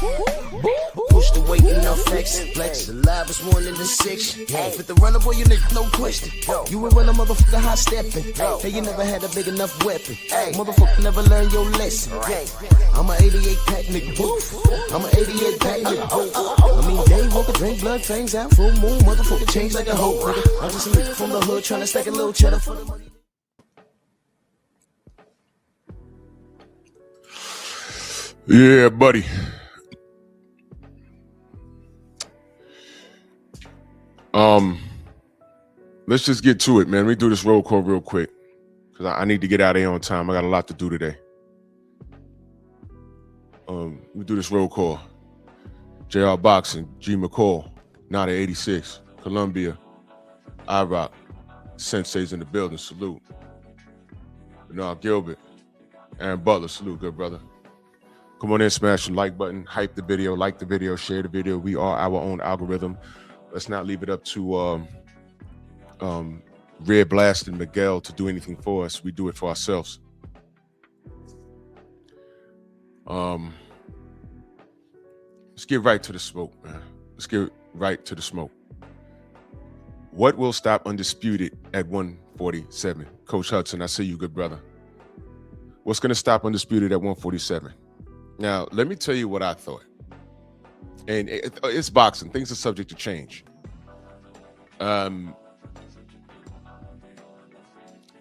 Push the weight enough flex. Flex the live is 1 in the 6. Fit the runner, boy, you nigga, no question. You ain't run a motherfucker high stepping. Hey, you never had a big enough weapon. Motherfucker never learned your lesson. I'm a 88 pack nigga. I'm a 88 pack nigga. I mean, day walker, drink blood, fangs out, full moon. Motherfucker change like a hoe, nigga. I'm just a nigga from the hood trying to stack a little cheddar for the money. Yeah, buddy. Let's just get to it, man. Let me do this roll call real quick because I need to get out of here on time. I got a lot to do today. Let me do this roll call. JR Boxing, G McCall, Nada 86, Columbia, IROC, Sensei's in the building, salute. Bernard Gilbert, Aaron Butler, salute, good brother. Come on in, smash the like button, hype the video, like the video, share the video. We are our own algorithm. Let's not leave it up to Red Blast and Miguel to do anything for us. We do it for ourselves. Let's get right to the smoke, man. Let's get right to the smoke. What will stop Undisputed at 147? Coach Hudson, I see you, good brother. What's going to stop Undisputed at 147? Now, let me tell you what I thought. And it's boxing. Things are subject to change.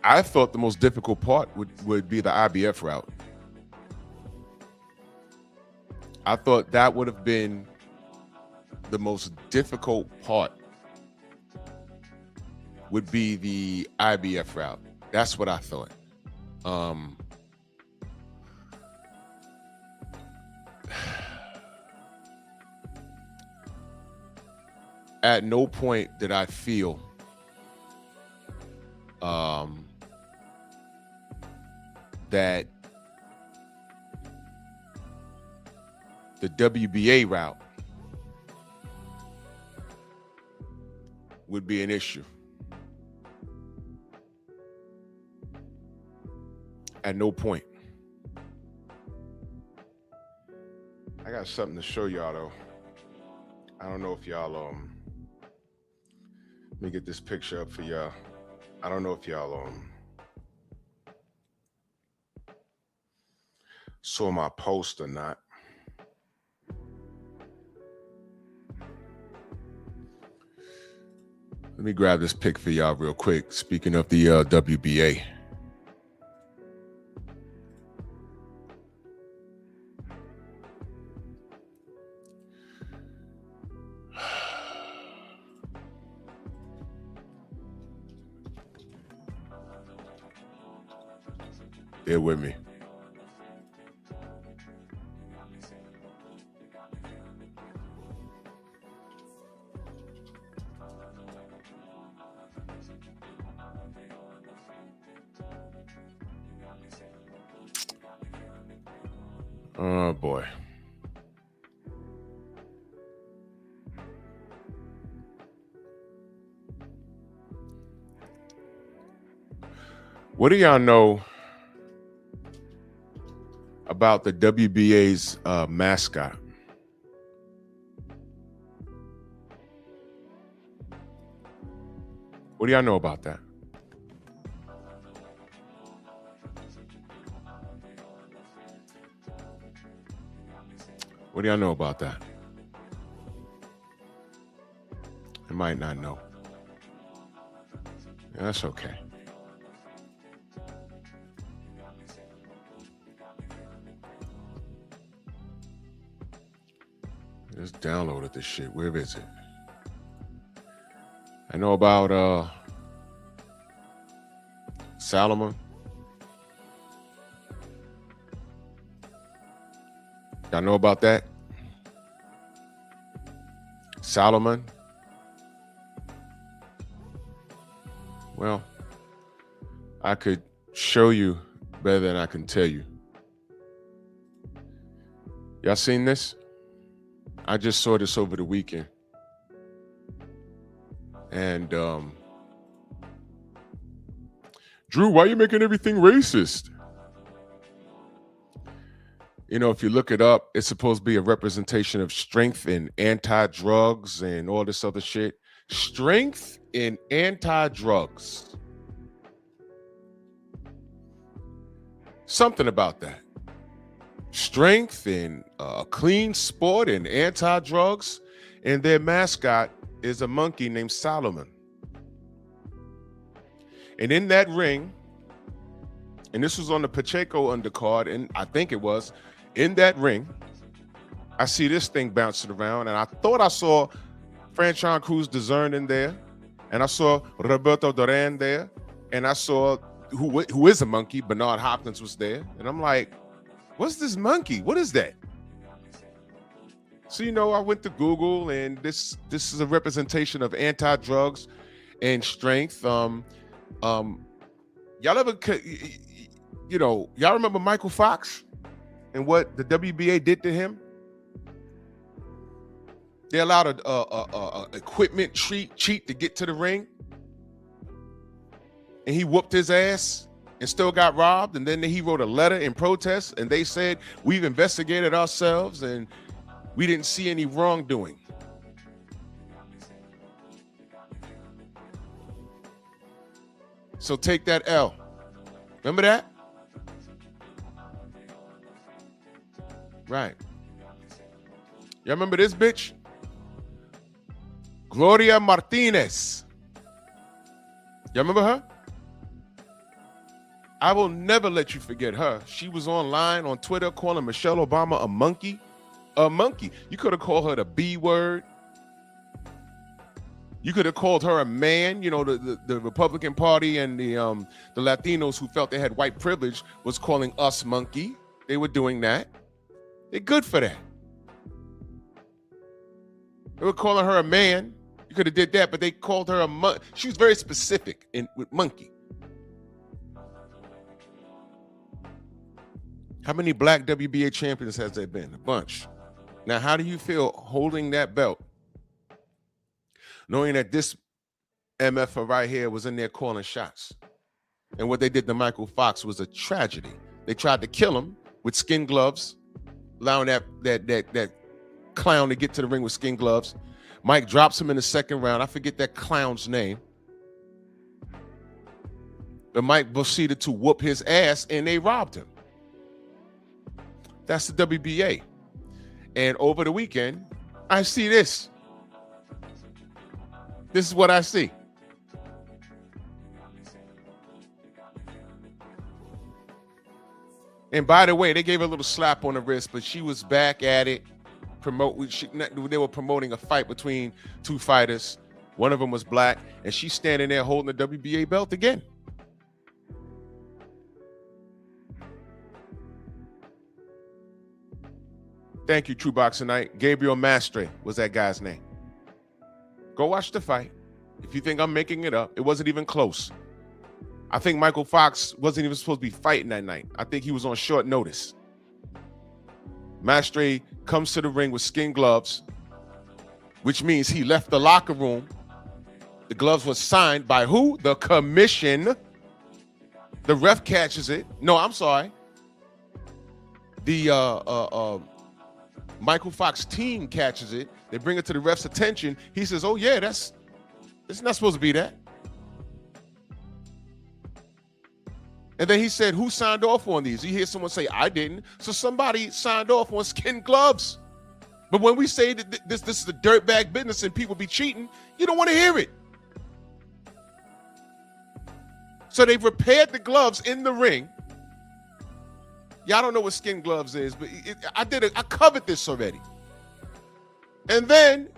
I thought the most difficult part would be the IBF route. I thought that would have been the most difficult part would be the IBF route. That's what I thought. At no point did I feel that the WBA route would be an issue. At no point. I got something to show y'all though. I don't know if y'all let me get this picture up for y'all. I don't know if y'all saw my post or not. Let me grab this pic for y'all real quick. Speaking of the WBA. Bear with me. Oh boy. What do y'all know about the WBA's mascot? What do y'all know about that? What do y'all know about that? You might not know. Yeah, that's okay. Just downloaded this shit. Where is it? I know about Salomon. Y'all know about that? Salomon. Well, I could show you better than I can tell you. Y'all seen this? I just saw this over the weekend. And Drew, why are you making everything racist? You know, if you look it up, it's supposed to be a representation of strength in anti-drugs and all this other shit. Strength in anti-drugs. Something about that. Strength in a clean sport and anti-drugs. And their mascot is a monkey named Solomon. And in that ring, and this was on the Pacheco undercard, and I think it was, in that ring, I see this thing bouncing around, and I thought I saw Franchon Cruz Dezern in there, and I saw Roberto Duran there, and I saw who is a monkey, Bernard Hopkins was there, and I'm like, what's this monkey? What is that? So, you know, I went to Google, and this is a representation of anti-drugs and strength. Y'all ever, you know, y'all remember Michael Fox and what the WBA did to him? They allowed a equipment cheat to get to the ring, and he whooped his ass and still got robbed. And then he wrote a letter in protest, and they said, we've investigated ourselves and we didn't see any wrongdoing. So take that L. Remember that? Right. Y'all remember this bitch? Gloria Martinez. Y'all remember her? I will never let you forget her. She was online on Twitter calling Michelle Obama a monkey. A monkey. You could have called her the B word. You could have called her a man. You know, the Republican Party and the Latinos who felt they had white privilege was calling us monkey. They were doing that. They're good for that. They were calling her a man. You could have did that, but they called her a monkey. She was very specific with monkey. How many black WBA champions has there been? A bunch. Now, how do you feel holding that belt, knowing that this MFer right here was in there calling shots? And what they did to Michael Fox was a tragedy. They tried to kill him with skin gloves, allowing that clown to get to the ring with skin gloves. Mike drops him in the second round. I forget that clown's name. But Mike proceeded to whoop his ass, and they robbed him. That's the WBA. And over the weekend, I see this. This is what I see. And by the way, they gave her a little slap on the wrist, but she was back at it. They were promoting a fight between two fighters. One of them was black, and she's standing there holding the WBA belt again. Thank you, True Boxing Night. Gabriel Mastre was that guy's name. Go watch the fight. If you think I'm making it up, it wasn't even close. I think Michael Fox wasn't even supposed to be fighting that night. I think he was on short notice. Mastre comes to the ring with skin gloves, which means he left the locker room. The gloves were signed by who? The commission. The ref catches it. No, I'm sorry. The Michael Fox team catches it. They bring it to the ref's attention. He says, oh yeah, it's not supposed to be that. And then he said, who signed off on these? You hear someone say, I didn't. So somebody signed off on skin gloves. But when we say that this is a dirtbag business and people be cheating, you don't want to hear it. So they've repaired the gloves in the ring. Y'all don't know what skin gloves is, but I covered this already. And then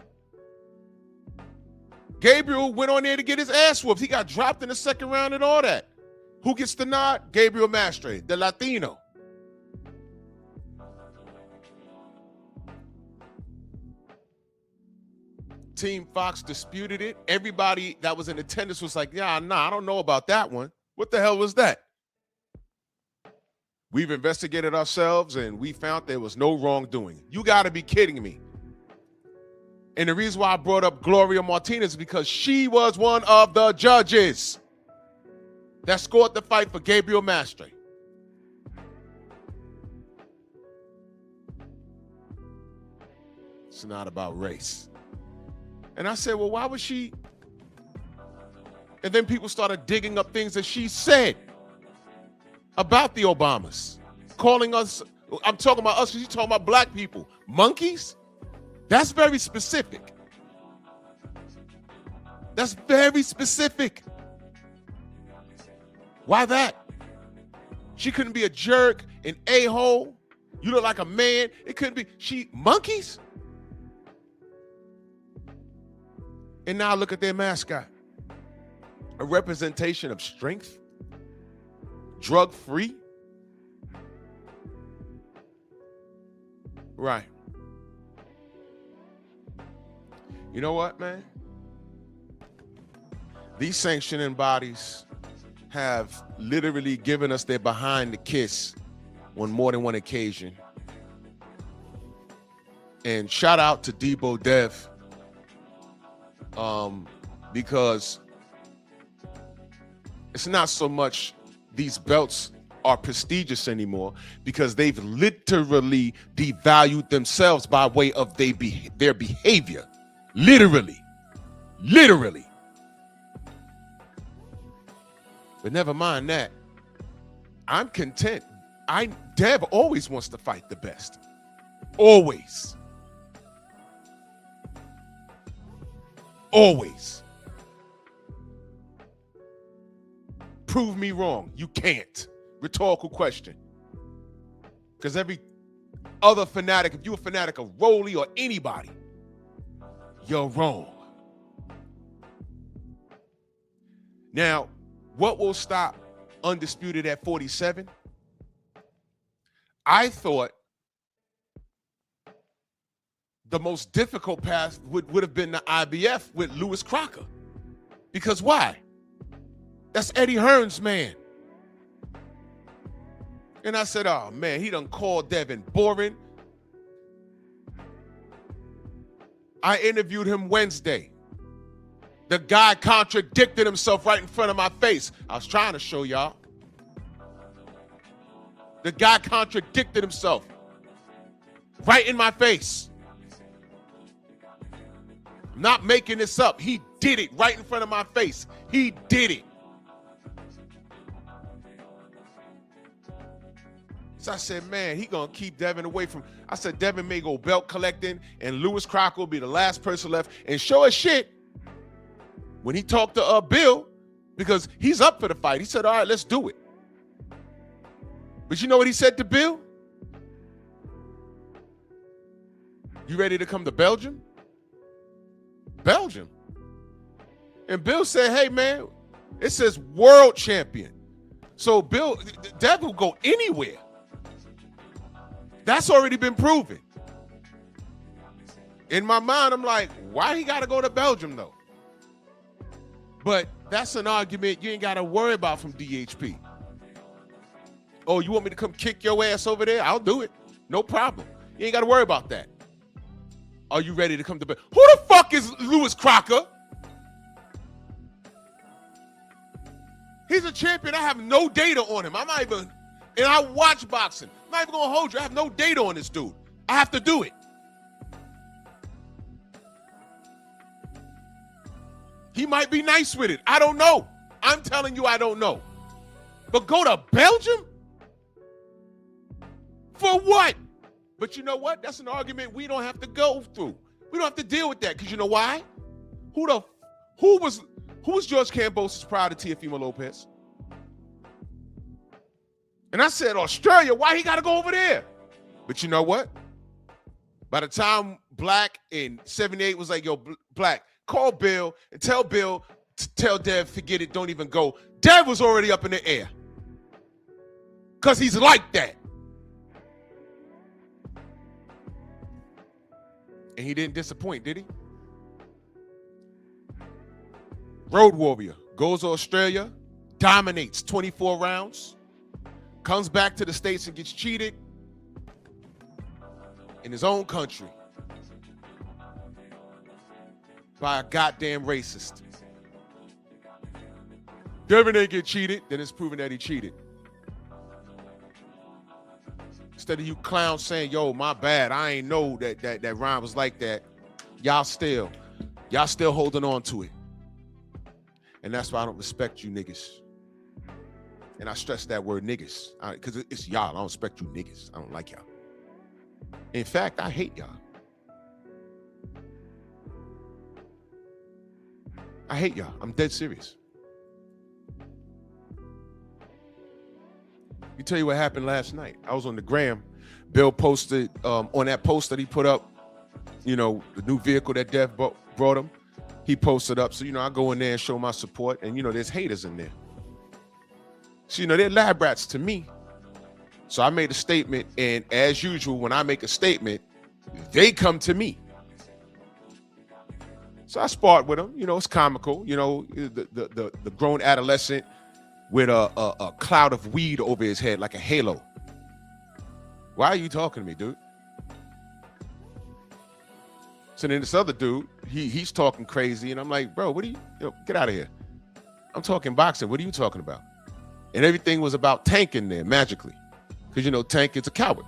Gabriel went on there to get his ass whooped. He got dropped in the second round and all that. Who gets the nod? Gabriel Mastre, the Latino. Team Fox disputed it. Everybody that was in attendance was like, yeah, nah, I don't know about that one. What the hell was that? We've investigated ourselves and we found there was no wrongdoing. You got to be kidding me. And the reason why I brought up Gloria Martinez is because she was one of the judges that scored the fight for Gabriel Mastre. It's not about race. And I said, well, why was she? And then people started digging up things that she said about the Obamas, calling us, I'm talking about us because she's talking about black people, monkeys? That's very specific. That's very specific. Why that? She couldn't be a jerk, an a-hole. You look like a man. It couldn't be. Monkeys? And now look at their mascot. A representation of strength, drug-free. Right. You know what, man? These sanctioning bodies have literally given us their behind the kiss on more than one occasion. And shout out to Debo Dev, because it's not so much these belts are prestigious anymore, because they've literally devalued themselves by way of their behavior. Literally. But never mind that. I'm content. Dev always wants to fight the best. Always. Prove me wrong. You can't. Rhetorical question. Because every other fanatic, if you're a fanatic of Rolly or anybody, you're wrong. Now, what will stop Undisputed at 47? I thought the most difficult path would have been the IBF with Louis Crocker. Because why? That's Eddie Hearn's man. And I said, oh man, he done called Devin boring. I interviewed him Wednesday. The guy contradicted himself right in front of my face. I was trying to show y'all. The guy contradicted himself right in my face. I'm not making this up. He did it right in front of my face. He did it. So I said, man, he gonna keep Devin away from. I said, Devin may go belt collecting, and Louis Crocker will be the last person left. And show us shit when he talked to Bill, because he's up for the fight. He said, all right, let's do it. But you know what he said to Bill? You ready to come to Belgium? Belgium. And Bill said, hey, man, it says world champion. So Dev will go anywhere. That's already been proven. In my mind, I'm like, why he got to go to Belgium, though? But that's an argument you ain't got to worry about from DHP. Oh, you want me to come kick your ass over there? I'll do it. No problem. You ain't got to worry about that. Are you ready to come to Belgium? Who the fuck is Louis Crocker? He's a champion. I have no data on him. And I watch boxing. I'm not even going to hold you. I have no data on this dude. I have to do it. He might be nice with it. I don't know. I'm telling you I don't know. But go to Belgium? For what? But you know what? That's an argument we don't have to go through. We don't have to deal with that, because you know why? Who was George Kambosos prior to Teofimo Lopez? And I said, Australia, why he got to go over there? But you know what? By the time Black in 78 was like, yo, Black, call Bill and tell Bill to tell Dev, forget it, don't even go. Dev was already up in the air. Because he's like that. And he didn't disappoint, did he? Road Warrior goes to Australia, dominates 24 rounds, comes back to the States and gets cheated in his own country by a goddamn racist. Devin ain't get cheated, then it's proven that he cheated. Instead of you clowns saying, yo, my bad, I ain't know that rhyme was like that. Y'all still holding on to it. And that's why I don't respect you niggas. And I stress that word niggas, because it's y'all. I don't respect you niggas. I don't like y'all. In fact, I hate y'all. I hate y'all. I'm dead serious. Let me tell you what happened last night. I was on the gram. Bill posted on that post that he put up, you know, the new vehicle that Dev brought him. He posted up. So, you know, I go in there and show my support. And, you know, there's haters in there. So, you know, they're lab rats to me. So I made a statement. And as usual, when I make a statement, they come to me. So I sparred with them. You know, it's comical. You know, the grown adolescent with a cloud of weed over his head like a halo. Why are you talking to me, dude? So then this other dude, he's talking crazy, and I'm like, bro, what are you know, get out of here. I'm talking boxing. What are you talking about? And everything was about Tank in there magically. Because, you know, Tank is a coward.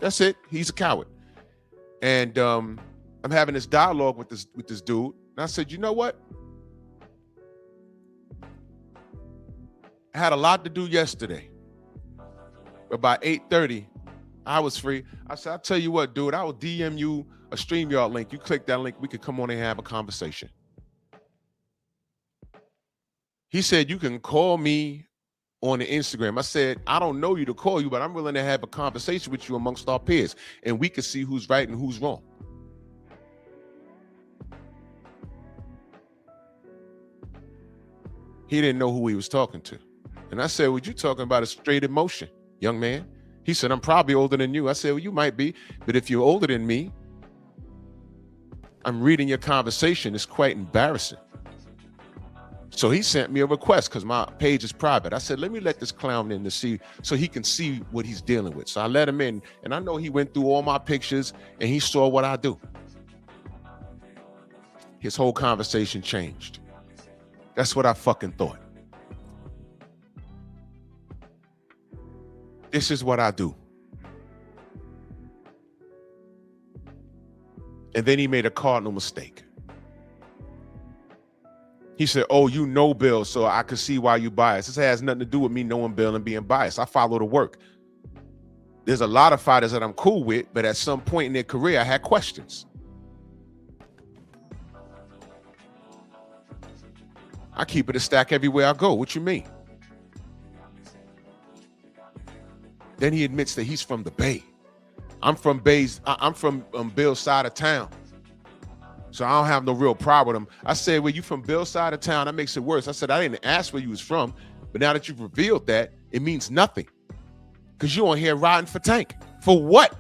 That's it. He's a coward. And I'm having this dialogue with this dude. And I said, you know what? I had a lot to do yesterday. But by 8:30, I was free. I said, I'll tell you what, dude, I will DM you a StreamYard link. You click that link, we could come on and have a conversation. He said, you can call me on the Instagram. I said, I don't know you to call you, but I'm willing to have a conversation with you amongst our peers, and we can see who's right and who's wrong. He didn't know who he was talking to. And I said, well, you talking about a straight emotion, young man? He said, I'm probably older than you. I said, well, you might be, but if you're older than me, I'm reading your conversation. It's quite embarrassing. So he sent me a request because my page is private. I said, let me let this clown in to see, so he can see what he's dealing with. So I let him in, and I know he went through all my pictures and he saw what I do. His whole conversation changed. That's what I fucking thought. This is what I do. And then he made a cardinal mistake. He said, oh, you know Bill, so I could see why you biased. This has nothing to do with me knowing Bill and being biased. I follow the work. There's a lot of fighters that I'm cool with, but at some point in their career, I had questions. I keep it a stack everywhere I go. What you mean? Then he admits that he's from the Bay. I'm from Bill's side of town. So I don't have no real problem with him. I said, well, you from Bill's side of town? That makes it worse. I said, I didn't ask where you was from, but now that you've revealed that, it means nothing. Because you on here riding for Tank. For what?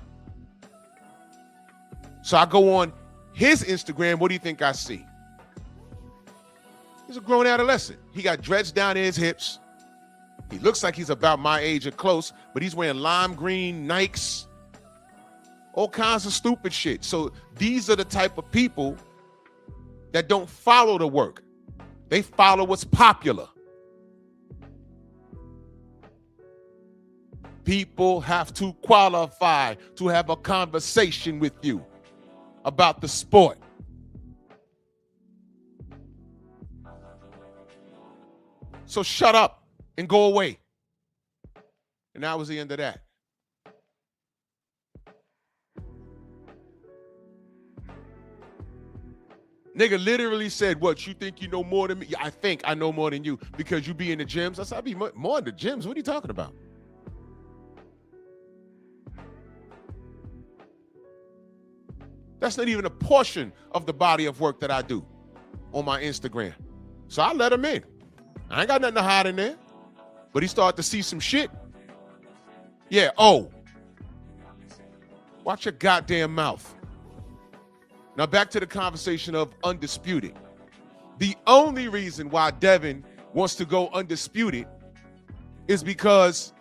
So I go on his Instagram. What do you think I see? He's a grown adolescent. He got dreads down to his hips. He looks like he's about my age or close, but he's wearing lime green Nikes, all kinds of stupid shit. So these are the type of people that don't follow the work. They follow what's popular. People have to qualify to have a conversation with you about the sport. So shut up and go away. And that was the end of that. Nigga literally said, what, you think you know more than me? I think I know more than you because you be in the gyms. I said, I be more in the gyms. What are you talking about? That's not even a portion of the body of work that I do on my Instagram. So I let him in. I ain't got nothing to hide in there. But he started to see some shit. Yeah, oh. Watch your goddamn mouth. Now back to the conversation of undisputed. The only reason why Devin wants to go undisputed is because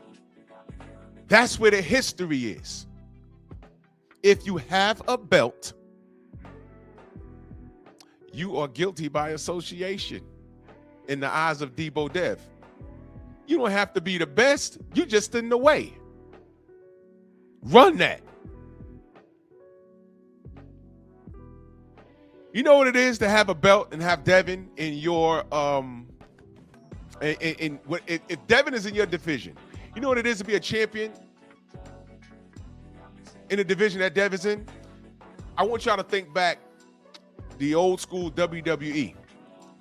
that's where the history is. If you have a belt, you are guilty by association in the eyes of Debo Dev. You don't have to be the best. You're just in the way. Run that. You know what it is to have a belt and have Devin in your if Devin is in your division, you know what it is to be a champion in the division that Devin's in? I want y'all to think back the old school WWE.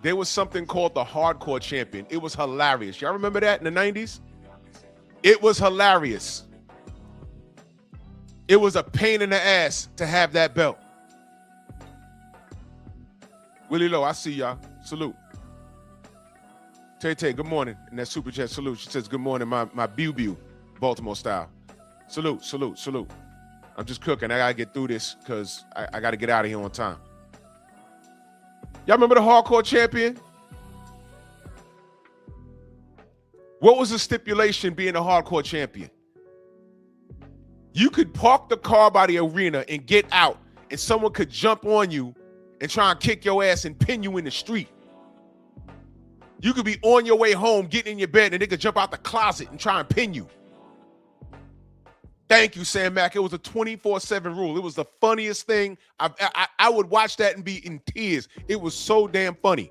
There was something called the Hardcore Champion. It was hilarious. Y'all remember that in the 90s? It was hilarious. It was a pain in the ass to have that belt. Willie Lowe, I see y'all. Salute. Tay, good morning. And that super chat, salute. She says, good morning, my bew, Baltimore style. Salute. I'm just cooking. I got to get through this because I got to get out of here on time. Y'all remember the Hardcore Champion? What was the stipulation being a Hardcore Champion? You could park the car by the arena and get out, and someone could jump on you and try and kick your ass and pin you in the street. You could be on your way home, getting in your bed, and they could jump out the closet and try and pin you. Thank you, Sam Mack. It was a 24/7 rule. It was the funniest thing. I would watch that and be in tears. It was so damn funny.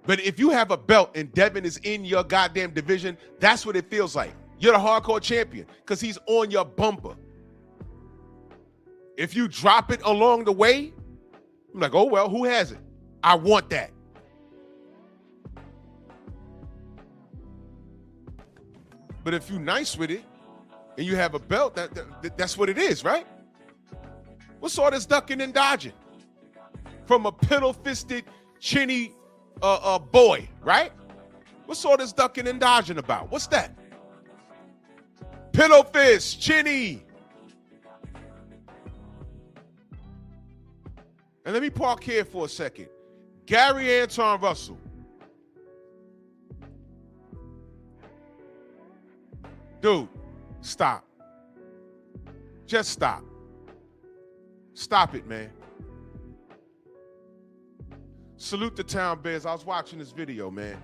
But if you have a belt and Devin is in your goddamn division, that's what it feels like. You're the Hardcore Champion because he's on your bumper. If you drop it along the way, I'm like, oh, well, who has it? I want that. But if you're nice with it and you have a belt, that's what it is, right? What's all this ducking and dodging? From a pillow-fisted, chinny boy, right? What's all this ducking and dodging about? What's that? Pillow fist, chinny. And let me park here for a second. Gary Anton Russell. Dude, stop. Just stop. Stop it, man. Salute the Town Bears. I was watching this video, man.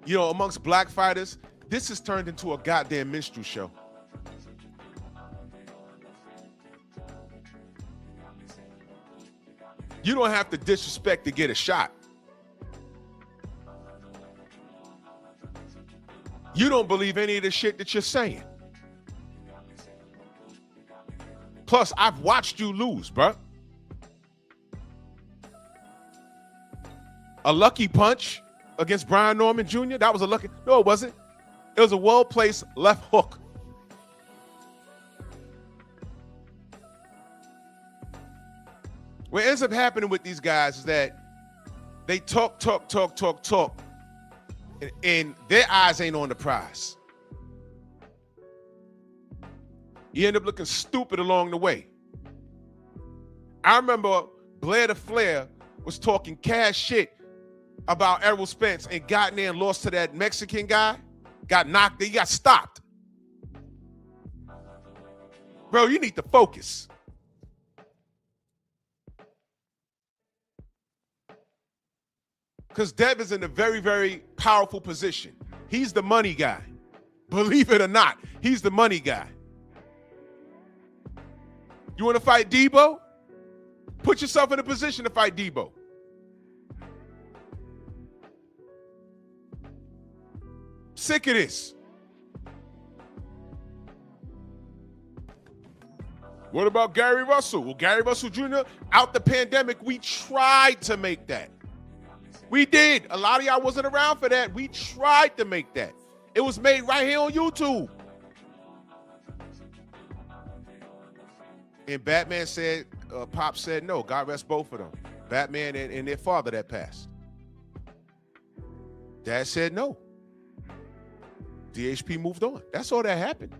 You know, amongst black fighters, this has turned into a goddamn minstrel show. You don't have to disrespect to get a shot. You don't believe any of the shit that you're saying. Plus, I've watched you lose, bruh. A lucky punch against Brian Norman Jr. That was a lucky. No, it wasn't. It was a well-placed left hook. What ends up happening with these guys is that they talk, and their eyes ain't on the prize. You end up looking stupid along the way. I remember Blair the Flair was talking cash shit about Errol Spence and got in there and lost to that Mexican guy. Got knocked, he got stopped. Bro, you need to focus. Because Dev is in a very, very powerful position. He's the money guy. Believe it or not, he's the money guy. You want to fight Debo? Put yourself in a position to fight Debo. Sick of this. What about Gary Russell? Well, Gary Russell Jr., out the pandemic, we tried to make that. We did. A lot of y'all wasn't around for that. We tried to make that. It was made right here on YouTube. And Batman said, Pop said no. God rest both of them. Batman and their father that passed. Dad said no. DHP moved on. That's all that happened.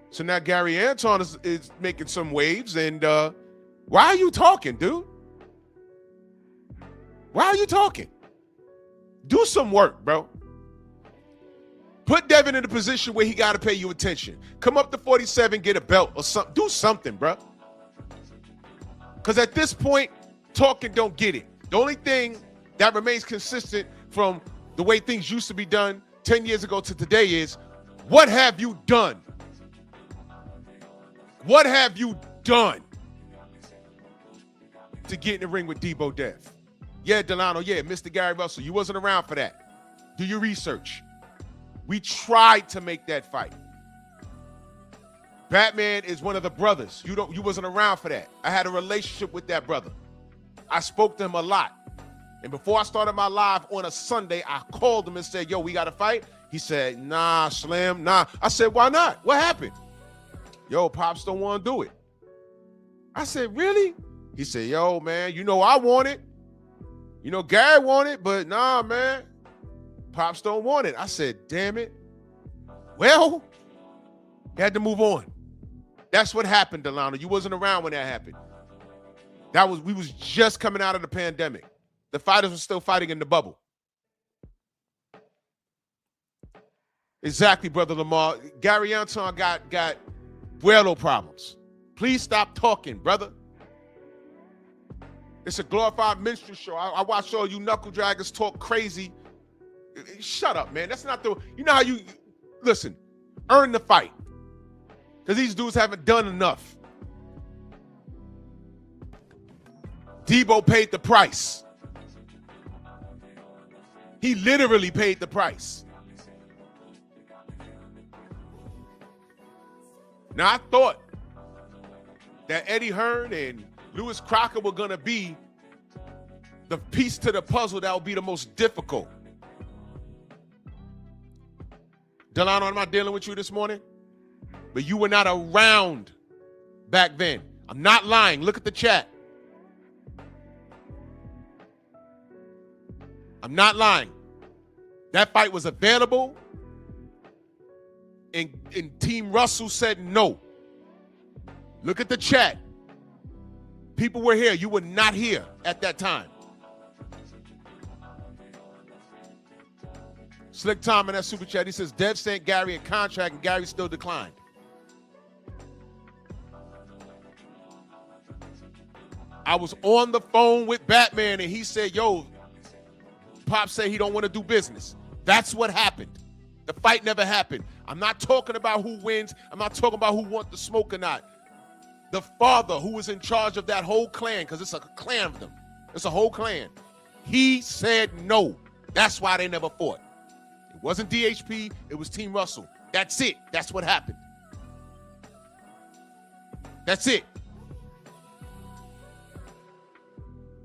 So now Gary Anton is making some waves, and why are you talking, dude? Why are you talking? Do some work, bro. Put Devin in a position where he got to pay you attention. Come up to 47, get a belt or something. Do something, bro. Because at this point, talking don't get it. The only thing that remains consistent from the way things used to be done 10 years ago to today is What have you done? What have you done to get in the ring with Debo Death? Yeah, Delano, yeah, Mr. Gary Russell, you wasn't around for that. Do your research. We tried to make that fight. Batman is one of the brothers. You wasn't around for that. I had a relationship with that brother. I spoke to him a lot. And before I started my live on a Sunday, I called him and said, yo, we got to fight? He said, nah, Slim, nah. I said, why not? What happened? Yo, Pops don't want to do it. I said, really? He said, yo, man, you know I want it. You know Gary want it, but nah, man. Pops don't want it. I said, damn it. Well, had to move on. That's what happened, Delano. You wasn't around when that happened. We was just coming out of the pandemic. The fighters were still fighting in the bubble. Exactly, Brother Lamar. Gary Anton got Buelo problems. Please stop talking, brother. It's a glorified minstrel show. I watch all you knuckle draggers talk crazy. Shut up, man. That's not you know how you, listen, earn the fight. Because these dudes haven't done enough. Debo paid the price. He literally paid the price. Now, I thought that Eddie Hearn and Lewis Crocker were going to be the piece to the puzzle that would be the most difficult. Delano, I'm not dealing with you this morning, but you were not around back then. I'm not lying. Look at the chat. I'm not lying. That fight was available, and Team Russell said no. Look at the chat. People were here. You were not here at that time. Slick Tom in that super chat, he says, Dev sent Gary a contract and Gary still declined. I was on the phone with Batman and he said, yo, Pop said he don't want to do business. That's what happened. The fight never happened. I'm not talking about who wins. I'm not talking about who wants the smoke or not. The father who was in charge of that whole clan, because it's a clan of them. It's a whole clan. He said no. That's why they never fought. It wasn't DHP. It was Team Russell. That's it. That's what happened. That's it.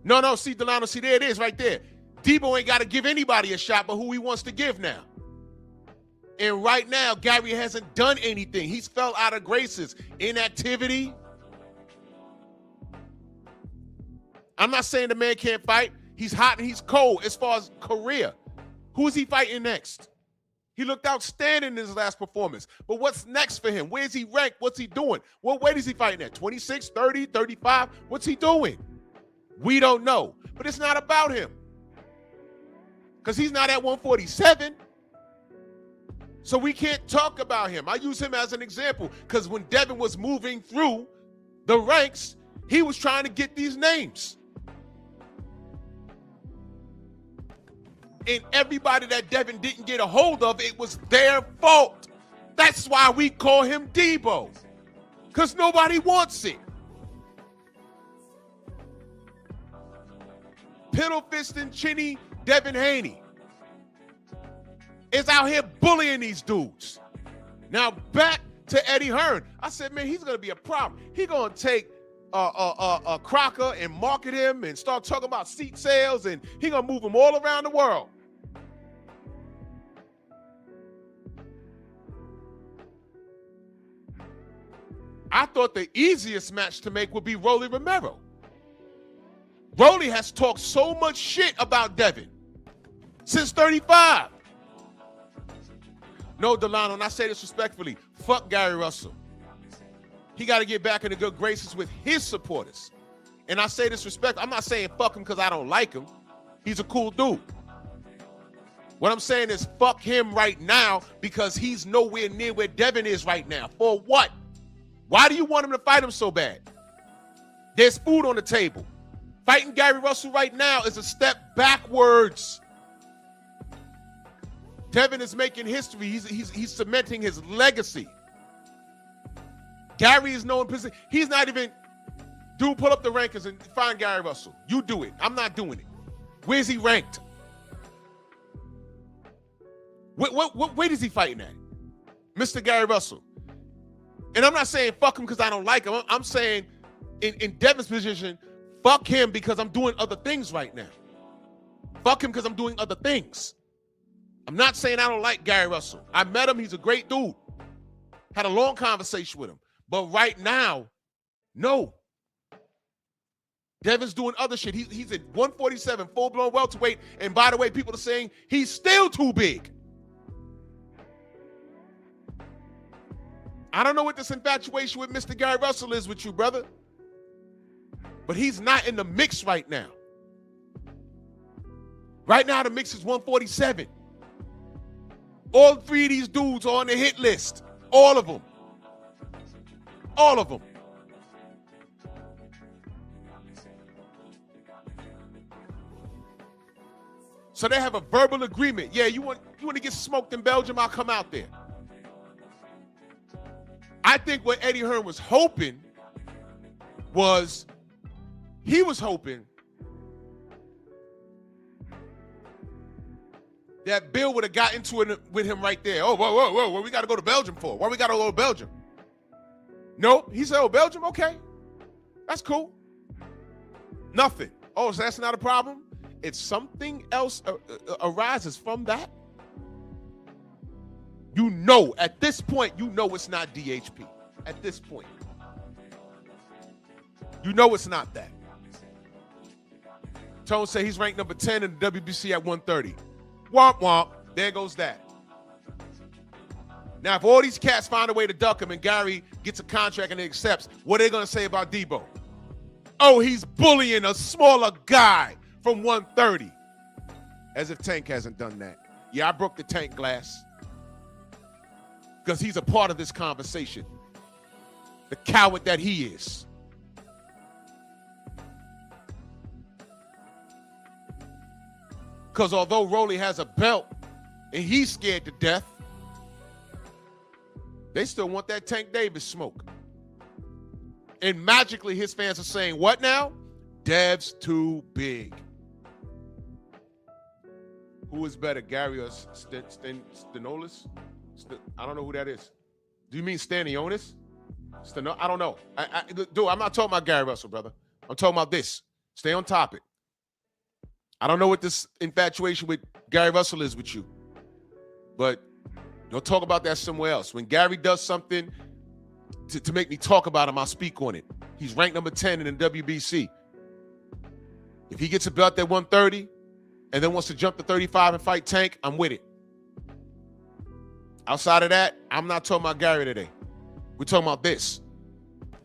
No, see, Delano, see, there it is right there. Debo ain't got to give anybody a shot but who he wants to give now. And right now, Gary hasn't done anything. He's fell out of graces. Inactivity. I'm not saying the man can't fight. He's hot and he's cold as far as career. Who is he fighting next? He looked outstanding in his last performance. But what's next for him? Where's he ranked? What's he doing? What weight is he fighting at? 26, 30, 35? What's he doing? We don't know. But it's not about him. Because he's not at 147. So we can't talk about him. I use him as an example because when Devin was moving through the ranks, he was trying to get these names. And everybody that Devin didn't get a hold of, it was their fault. That's why we call him Debo. Because nobody wants it. Piddle-fisting, chinny Devin Haney is out here bullying these dudes. Now back to Eddie Hearn. I said, man, he's going to be a problem. He's going to take Crocker and market him and start talking about seat sales, and he's going to move him all around the world. I thought the easiest match to make would be Rolly Romero. Rolly has talked so much shit about Devin since 35. No, Delano, and I say this respectfully, fuck Gary Russell. He got to get back into good graces with his supporters. And I say this respectfully. I'm not saying fuck him because I don't like him. He's a cool dude. What I'm saying is fuck him right now because he's nowhere near where Devin is right now. For what? Why do you want him to fight him so bad? There's food on the table. Fighting Gary Russell right now is a step backwards. Devin is making history. He's cementing his legacy. Gary is known. He's not even. Dude, pull up the rankings and find Gary Russell. You do it. I'm not doing it. Where's he ranked? What weight is he fighting at? Mr. Gary Russell. And I'm not saying fuck him because I don't like him. I'm saying in Devin's position, fuck him because I'm doing other things right now. Fuck him because I'm doing other things. I'm not saying I don't like Gary Russell. I met him. He's a great dude. Had a long conversation with him. But right now, no. Devin's doing other shit. He's at 147, full-blown welterweight. And by the way, people are saying he's still too big. I don't know what this infatuation with Mr. Gary Russell is with you, brother. But he's not in the mix right now. Right now, the mix is 147. All three of these dudes are on the hit list. All of them. All of them. So they have a verbal agreement. Yeah, you want to get smoked in Belgium? I'll come out there. I think what Eddie Hearn was hoping was, he was hoping that Bill would have got into it with him right there. Oh, whoa, what we got to go to Belgium for? Why we got to go to Belgium? Nope. He said, oh, Belgium? Okay. That's cool. Nothing. Oh, so that's not a problem? If something else arises from that, you know, at this point, you know it's not DHP. At this point. You know it's not that. Tone said he's ranked number 10 in the WBC at 130. Womp womp. There goes that. Now, if all these cats find a way to duck him and Gary gets a contract and he accepts, what are they going to say about Debo? Oh, he's bullying a smaller guy from 130. As if Tank hasn't done that. Yeah, I broke the Tank glass. Because he's a part of this conversation. The coward that he is. Because although Rolly has a belt and he's scared to death, they still want that Tank Davis smoke. And magically his fans are saying, what now? Dev's too big. Who is better, Gary or Stenolis? I don't know who that is. Do you mean Stanionis? I don't know. Dude, I'm not talking about Gary Russell, brother. I'm talking about this. Stay on topic. I don't know what this infatuation with Gary Russell is with you, but don't talk about that somewhere else. When Gary does something to make me talk about him, I'll speak on it. He's ranked number 10 in the WBC. If he gets a belt at 130 and then wants to jump to 35 and fight Tank, I'm with it. Outside of that, I'm not talking about Gary today. We're talking about this.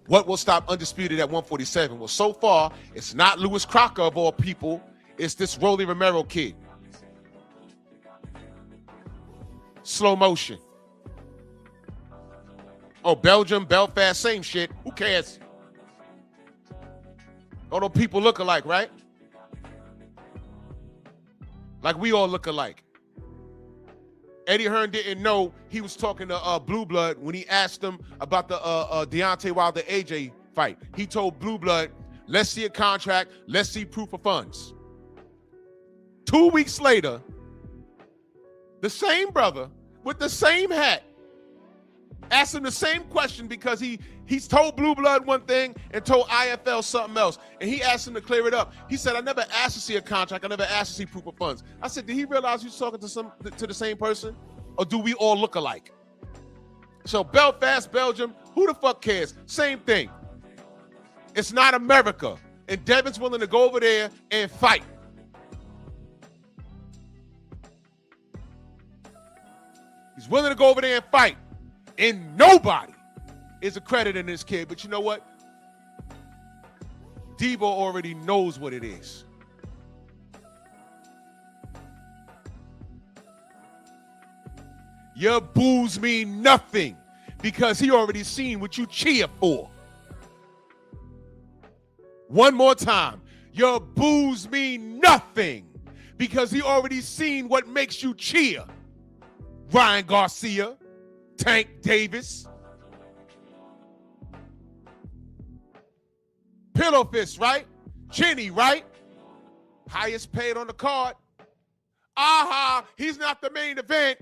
What will stop Undisputed at 147? Well, so far, it's not Louis Crocker of all people. It's this Rolly Romero kid. Slow motion. Oh, Belgium, Belfast, same shit. Who cares? All those people look alike, right? Like we all look alike. Eddie Hearn didn't know he was talking to Blue Blood when he asked him about the Deontay Wilder AJ fight. He told Blue Blood, let's see a contract, let's see proof of funds. 2 weeks later, the same brother with the same hat asked him the same question because he's told Blue Blood one thing and told IFL something else. And he asked him to clear it up. He said, I never asked to see a contract. I never asked to see proof of funds. I said, did he realize he was talking to the same person? Or do we all look alike? So Belfast, Belgium, who the fuck cares? Same thing. It's not America. And Devin's willing to go over there and fight. He's willing to go over there and fight. And nobody is accrediting this kid. But you know what? Debo already knows what it is. Your boos mean nothing because he already seen what you cheer for. One more time. Your boos mean nothing because he already seen what makes you cheer. Ryan Garcia, Tank Davis, Pillow Fist, right? Chinny, right? Highest paid on the card. Aha, he's not the main event.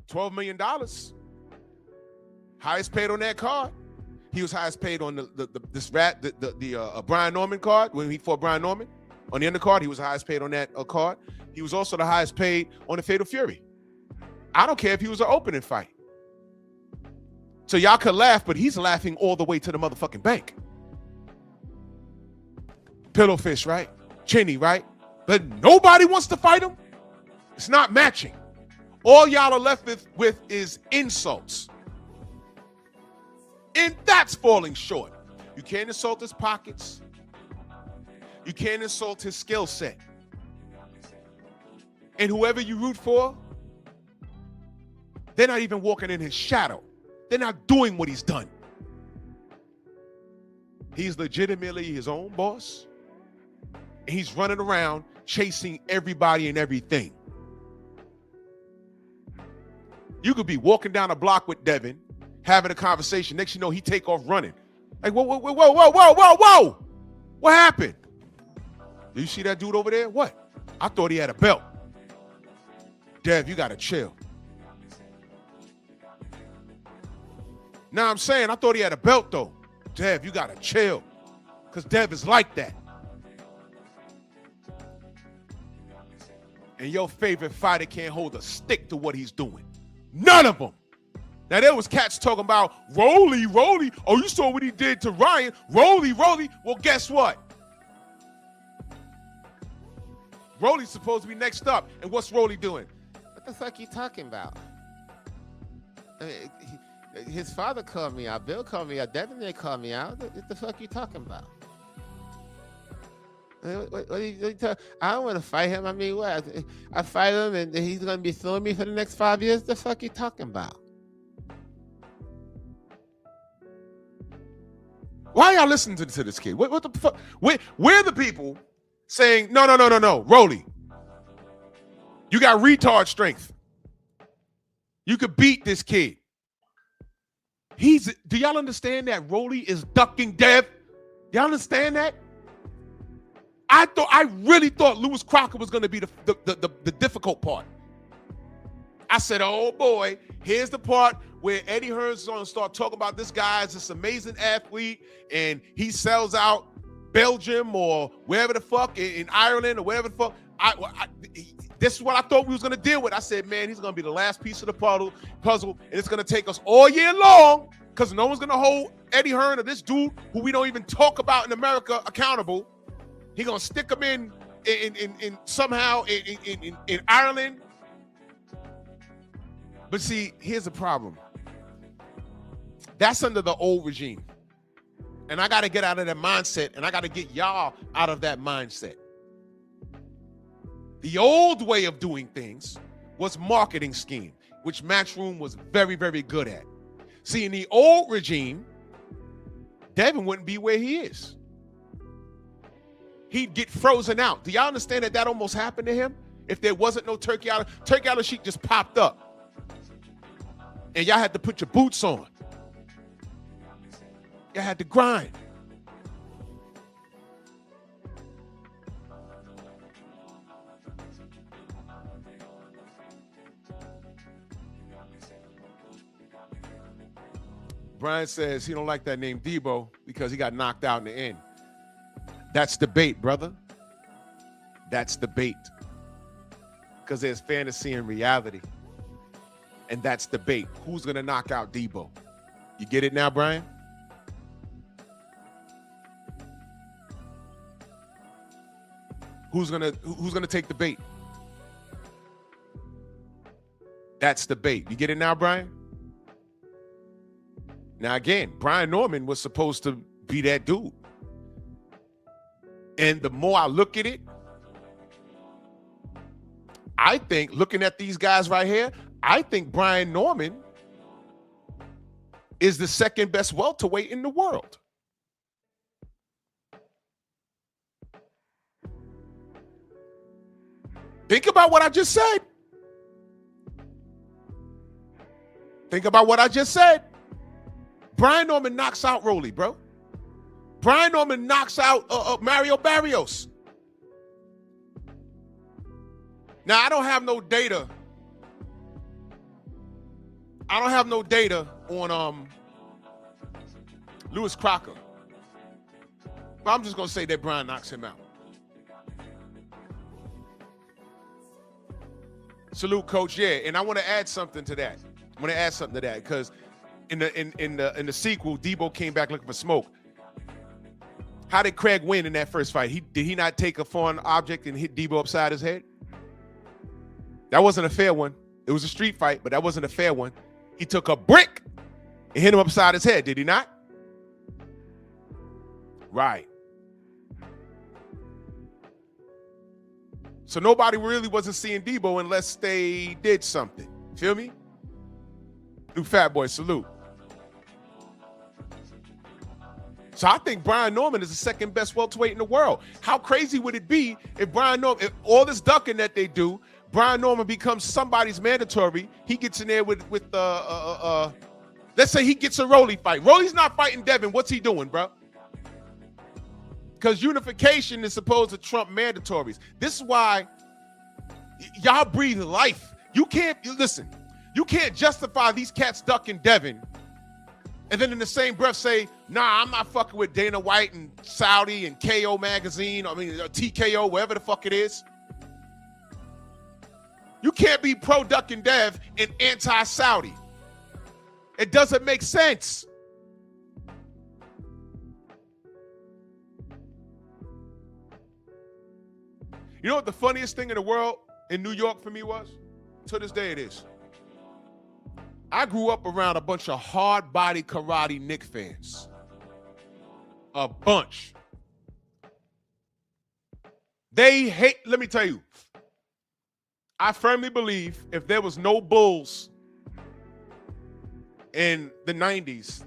$12 million. Highest paid on that card. He was highest paid on the Brian Norman card when he fought Brian Norman. On the undercard, he was the highest paid on that card. He was also the highest paid on the Fatal Fury. I don't care if he was an opening fight. So y'all could laugh, but he's laughing all the way to the motherfucking bank. Pillowfish, right? Chinny, right? But nobody wants to fight him. It's not matching. All y'all are left with is insults. And that's falling short. You can't insult his pockets. You can't insult his skill set. And whoever you root for, they're not even walking in his shadow. They're not doing what he's done. He's legitimately his own boss. And he's running around chasing everybody and everything. You could be walking down a block with Devin, having a conversation. Next you know, he take off running. Like, whoa, whoa, whoa, whoa, whoa, whoa, whoa, whoa. What happened? Do you see that dude over there? What? I thought he had a belt. Dev, you gotta chill. Now I'm saying, I thought he had a belt though. Dev, you gotta chill. Because Dev is like that. And your favorite fighter can't hold a stick to what he's doing. None of them. Now there was cats talking about Rolly. Oh, you saw what he did to Ryan. Rolly. Well, guess what? Rolly's supposed to be next up. And what's Rolly doing? What the fuck you talking about? I mean, his father called me out. Bill called me out. Devin didn't call me out. What the fuck you talking about? What are you I don't want to fight him. I mean, what? I fight him and he's going to be suing me for the next 5 years? The fuck you talking about? Why y'all listening to this kid? What the fuck? We're the people saying, no, Rolly. You got retard strength. You could beat this kid. Do y'all understand that Rolly is ducking Dev? Y'all understand that? I really thought Lewis Crocker was going to be the difficult part. I said, oh boy, here's the part where Eddie Hearn's going to start talking about this guy is this amazing athlete and he sells out Belgium or wherever the fuck, in Ireland or wherever the fuck. This is what I thought we was going to deal with. I said, man, he's going to be the last piece of the puzzle, and it's going to take us all year long because no one's going to hold Eddie Hearn or this dude who we don't even talk about in America accountable. He's going to stick him in somehow in Ireland. But see, here's the problem. That's under the old regime. And I got to get out of that mindset, and I got to get y'all out of that mindset. The old way of doing things was marketing scheme, which Matchroom was very, very good at. See, in the old regime, Devin wouldn't be where he is. He'd get frozen out. Do y'all understand that almost happened to him? If there wasn't no Turkey Island Sheik just popped up. And y'all had to put your boots on. Y'all had to grind. Brian says he don't like that name Debo because he got knocked out in the end. That's debate, brother. That's debate. Because there's fantasy and reality. And that's debate. Who's going to knock out Debo? You get it now, Brian? Who's gonna take the bait? That's the bait. You get it now, Brian? Now again, Brian Norman was supposed to be that dude. And the more I look at it, I think, looking at these guys right here, I think Brian Norman is the second best welterweight in the world. Think about what I just said. Think about what I just said. Brian Norman knocks out Rolly, bro. Brian Norman knocks out Mario Barrios. Now, I don't have no data. I don't have no data on Lewis Crocker. But I'm just going to say that Brian knocks him out. Salute, Coach. Yeah, and I want to add something to that. I want to add something to that because in the sequel, Debo came back looking for smoke. How did Craig win in that first fight? Did he not take a foreign object and hit Debo upside his head? That wasn't a fair one. It was a street fight, but that wasn't a fair one. He took a brick and hit him upside his head, did he not? Right. So nobody really wasn't seeing Debo unless they did something. Feel me? New Fat Boy, salute. So I think Brian Norman is the second best welterweight in the world. How crazy would it be if Brian Norman, if all this ducking that they do, Brian Norman becomes somebody's mandatory. He gets in there with let's say he gets a Rolly fight. Rolly's not fighting Devin. What's he doing, bro? Because unification is supposed to trump mandatories. This is why y'all breathe life. You can't justify these cats ducking Devin and then in the same breath say, nah, I'm not fucking with Dana White and Saudi and KO magazine, TKO, whatever the fuck it is. You can't be pro-Duck and Dev and anti-Saudi. It doesn't make sense. You know what the funniest thing in the world in New York for me was? To this day it is. I grew up around a bunch of hard-body karate Nick fans. A bunch. They hate, let me tell you, I firmly believe if there was no Bulls in the 90s,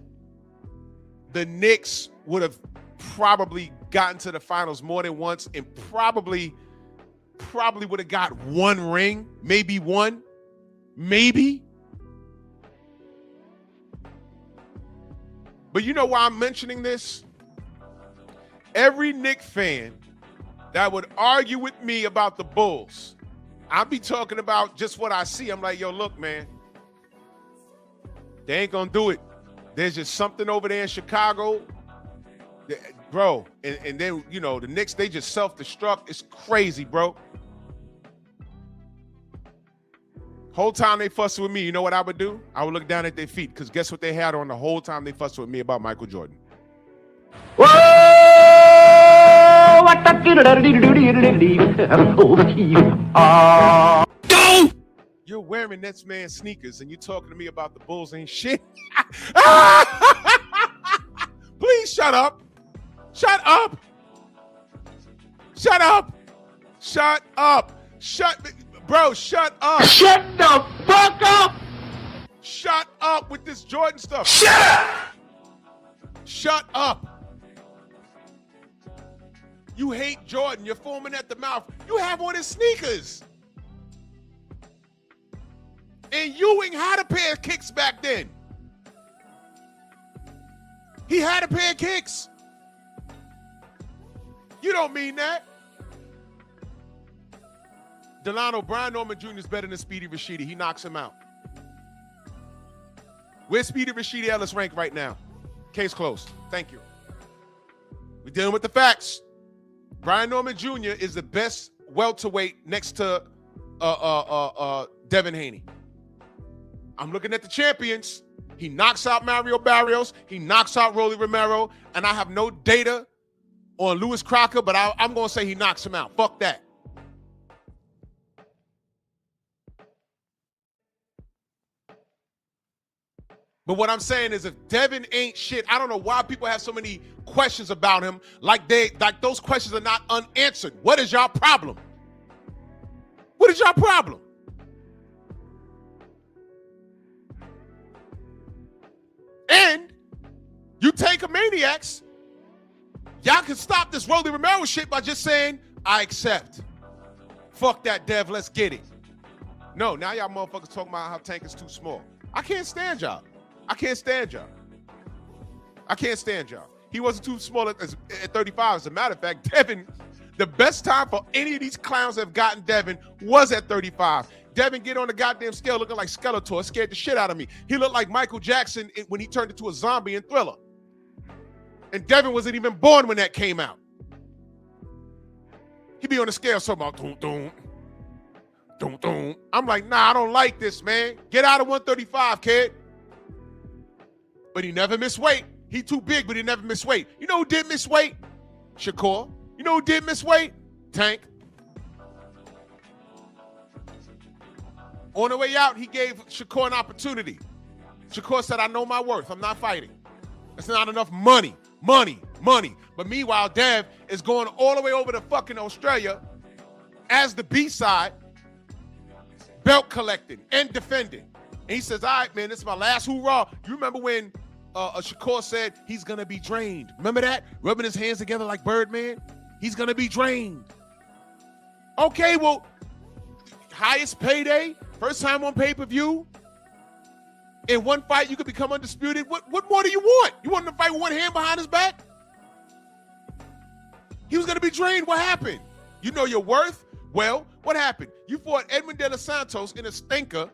the Knicks would have probably gotten to the finals more than once and probably would have got one ring, maybe one, maybe. But you know why I'm mentioning this? Every Knicks fan that would argue with me about the Bulls, I'll be talking about just what I see. I'm like, yo, look, man, they ain't gonna do it. There's just something over there in Chicago, bro. And then, you know, the Knicks, they just self-destruct. It's crazy, bro. Whole time they fussing with me, you know what I would do? I would look down at their feet, because guess what they had on the whole time they fussed with me about Michael Jordan? Whoa! You're wearing this man's sneakers and you're talking to me about the Bulls ain't shit. Please shut up. Shut up. Shut up. Shut up. Bro, shut up. Shut the fuck up! Shut up with this Jordan stuff. Shut up! Shut up. You hate Jordan. You're foaming at the mouth. You have on his sneakers. And Ewing had a pair of kicks back then. He had a pair of kicks. You don't mean that. Delano, Brian Norman Jr. is better than Speedy Rashidi. He knocks him out. Where's Speedy Rashidi Ellis rank right now? Case closed. Thank you. We're dealing with the facts. Brian Norman Jr. is the best welterweight next to Devin Haney. I'm looking at the champions. He knocks out Mario Barrios. He knocks out Rolly Romero. And I have no data on Lewis Crocker, but I'm going to say he knocks him out. Fuck that. But what I'm saying is if Devin ain't shit, I don't know why people have so many questions about him, like those questions are not unanswered. What is your problem? What is your problem? And you take a maniacs, y'all can stop this Rolly Romero shit by just saying, I accept. Fuck that, Dev, let's get it. No, now y'all motherfuckers talking about how Tank is too small. I can't stand y'all. I can't stand y'all. I can't stand y'all. He wasn't too small at 35. As a matter of fact, Devin, the best time for any of these clowns that have gotten Devin was at 35. Devin get on the goddamn scale looking like Skeletor. It scared the shit out of me. He looked like Michael Jackson when he turned into a zombie in Thriller. And Devin wasn't even born when that came out. He be on the scale talking about doom, doom, doom, doom. I'm like, nah, I don't like this, man. Get out of 135, kid. But he never missed weight. He too big, but he never missed weight. You know who did miss weight? Shakur. You know who did miss weight? Tank. On the way out, he gave Shakur an opportunity. Shakur said, I know my worth. I'm not fighting. That's not enough money. Money. But meanwhile, Dev is going all the way over to fucking Australia as the B-side, belt collecting and defending. And he says, all right, man, this is my last hoorah. You remember when Shakur said he's going to be drained? Remember that? Rubbing his hands together like Birdman? He's going to be drained. Okay, well, highest payday, first time on pay-per-view. In one fight, you could become undisputed. What more do you want? You want him to fight with one hand behind his back? He was going to be drained. What happened? You know your worth? Well, what happened? You fought Edmund De Los Santos in a stinker.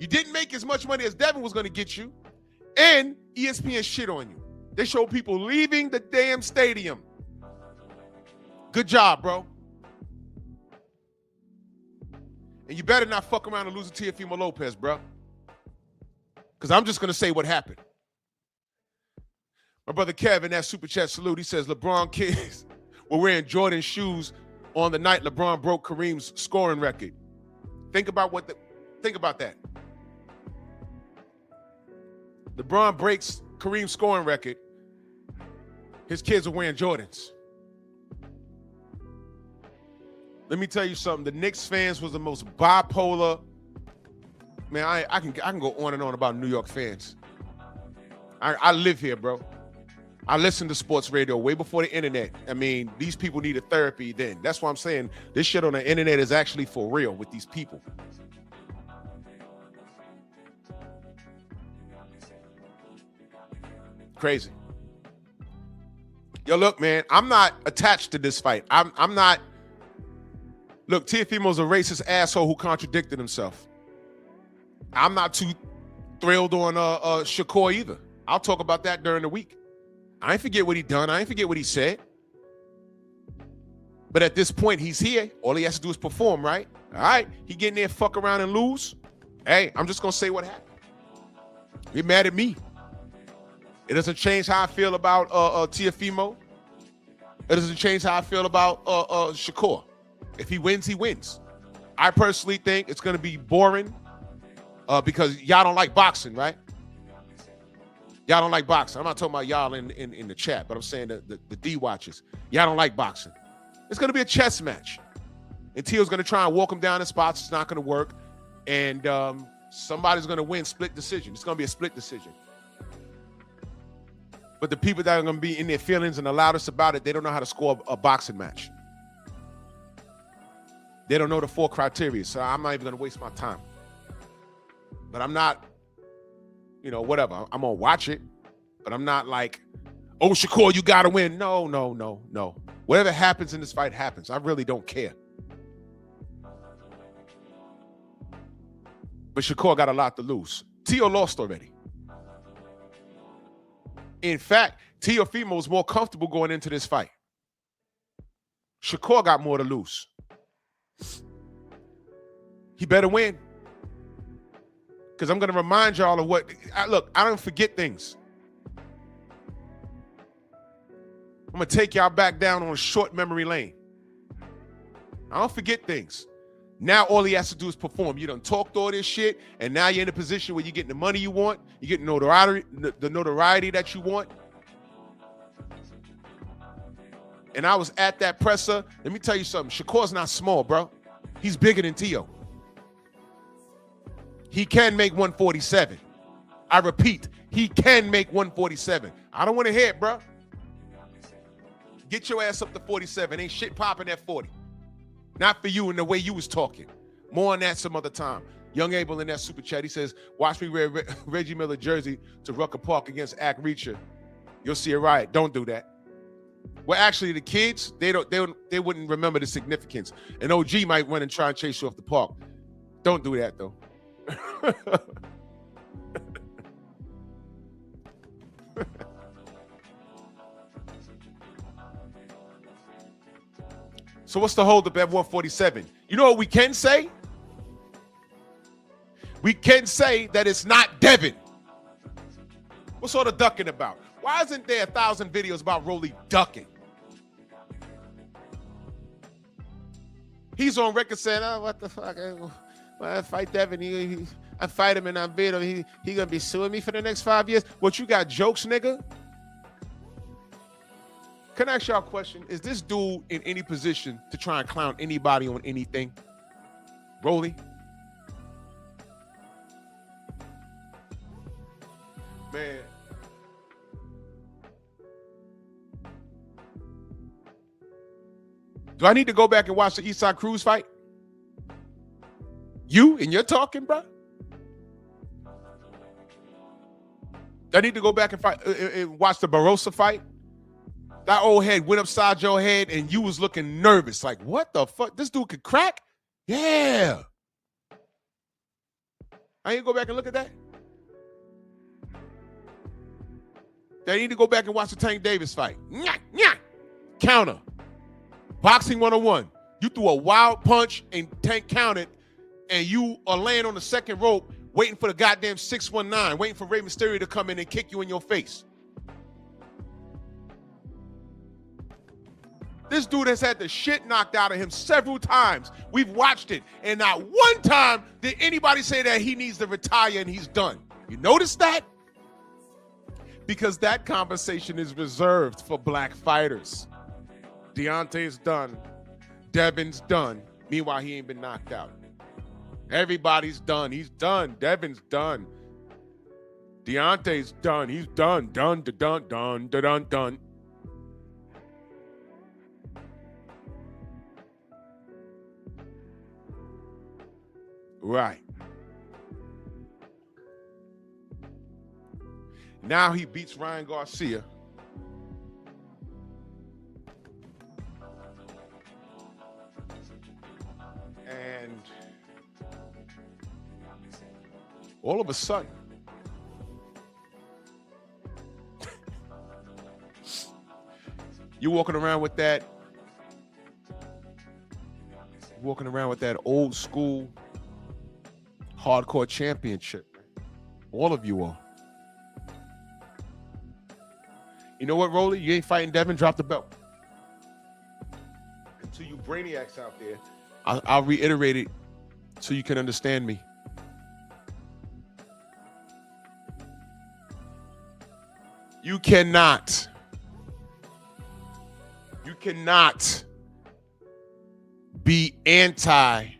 You didn't make as much money as Devin was going to get you. And ESPN shit on you. They show people leaving the damn stadium. Good job, bro. And you better not fuck around and lose to Teofimo Lopez, bro. Because I'm just going to say what happened. My brother Kevin, that super chat salute, he says LeBron kids were wearing Jordan shoes on the night LeBron broke Kareem's scoring record. Think about that. LeBron breaks Kareem's scoring record. His kids are wearing Jordans. Let me tell you something. The Knicks fans was the most bipolar. Man, I can go on and on about New York fans. I live here, bro. I listened to sports radio way before the internet. I mean, these people needed therapy then. That's why I'm saying this shit on the internet is actually for real with these people. Crazy. Yo, look, man, I'm not attached to this fight. I'm not. Look, Teofimo's a racist asshole who contradicted himself. I'm not too thrilled on Shakur either. I'll talk about that during the week. I ain't forget what he done. I ain't forget what he said. But at this point, he's here. All he has to do is perform, right? All right. He getting there, fuck around and lose. Hey, I'm just going to say what happened. You're mad at me. It doesn't change how I feel about Teofimo. It doesn't change how I feel about Shakur. If he wins, he wins. I personally think it's going to be boring because y'all don't like boxing, right? Y'all don't like boxing. I'm not talking about y'all in the chat, but I'm saying the D watchers. Y'all don't like boxing. It's going to be a chess match. And Teo's going to try and walk him down in spots. It's not going to work. And somebody's going to win split decision. It's going to be a split decision. But the people that are going to be in their feelings and the loudest about it, they don't know how to score a boxing match. They don't know the 4 criteria, so I'm not even going to waste my time. But I'm not, whatever. I'm going to watch it, but I'm not like, oh, Shakur, you got to win. No. Whatever happens in this fight happens. I really don't care. But Shakur got a lot to lose. Teo lost already. In fact, Teofimo was more comfortable going into this fight. Shakur got more to lose. He better win. Because I'm going to remind y'all of what... Look, I don't forget things. I'm going to take y'all back down on a short memory lane. I don't forget things. Now all he has to do is perform. You done talked all this shit, and now you're in a position where you're getting the money you want, you're getting the notoriety that you want. And I was at that presser. Let me tell you something. Shakur's not small, bro. He's bigger than Teo. He can make 147. I repeat, he can make 147. I don't want to hear it, bro. Get your ass up to 47. Ain't shit popping at 40. Not for you in the way you was talking. More on that some other time. Young Abel in that super chat, he says, watch me wear Reggie Miller jersey to Rucker Park against Ack Reacher. You'll see a riot. Don't do that. Well, actually, the kids, they wouldn't remember the significance. An OG might run and try and chase you off the park. Don't do that, though. So what's the hold up at 147? You know what we can say? We can say that it's not Devin. What's all the ducking about? Why isn't there 1,000 videos about Rolly ducking? He's on record saying, oh, what the fuck? When I fight Devin, I fight him and I beat him. He gonna be suing me for the next 5 years? What, you got jokes, nigga? Can I ask y'all a question? Is this dude in any position to try and clown anybody on anything? Rolly? Man. Do I need to go back and watch the Eastside Cruz fight? You and you're talking, bro? Do I need to go back and fight and watch the Barossa fight? That old head went upside your head and you was looking nervous. Like, what the fuck? This dude could crack? Yeah. I ain't go back and look at that. They need to go back and watch the Tank Davis fight. Nyah, nyah. Counter. Boxing 101. You threw a wild punch and Tank countered, and you are laying on the second rope waiting for the goddamn 619, waiting for Rey Mysterio to come in and kick you in your face. This dude has had the shit knocked out of him several times. We've watched it, and not one time did anybody say that he needs to retire and he's done. You notice that? Because that conversation is reserved for black fighters. Deontay's done. Devin's done. Meanwhile, he ain't been knocked out. Everybody's done. He's done. Devin's done. Deontay's done. He's done. Done, done, done, done, done. Right. Now he beats Ryan Garcia. And all of a sudden, you're walking around with that old school hardcore championship. All of you are. You know what, Rolly? You ain't fighting Devin, drop the belt. Until you brainiacs out there, I'll reiterate it so you can understand me. You cannot be anti-Devin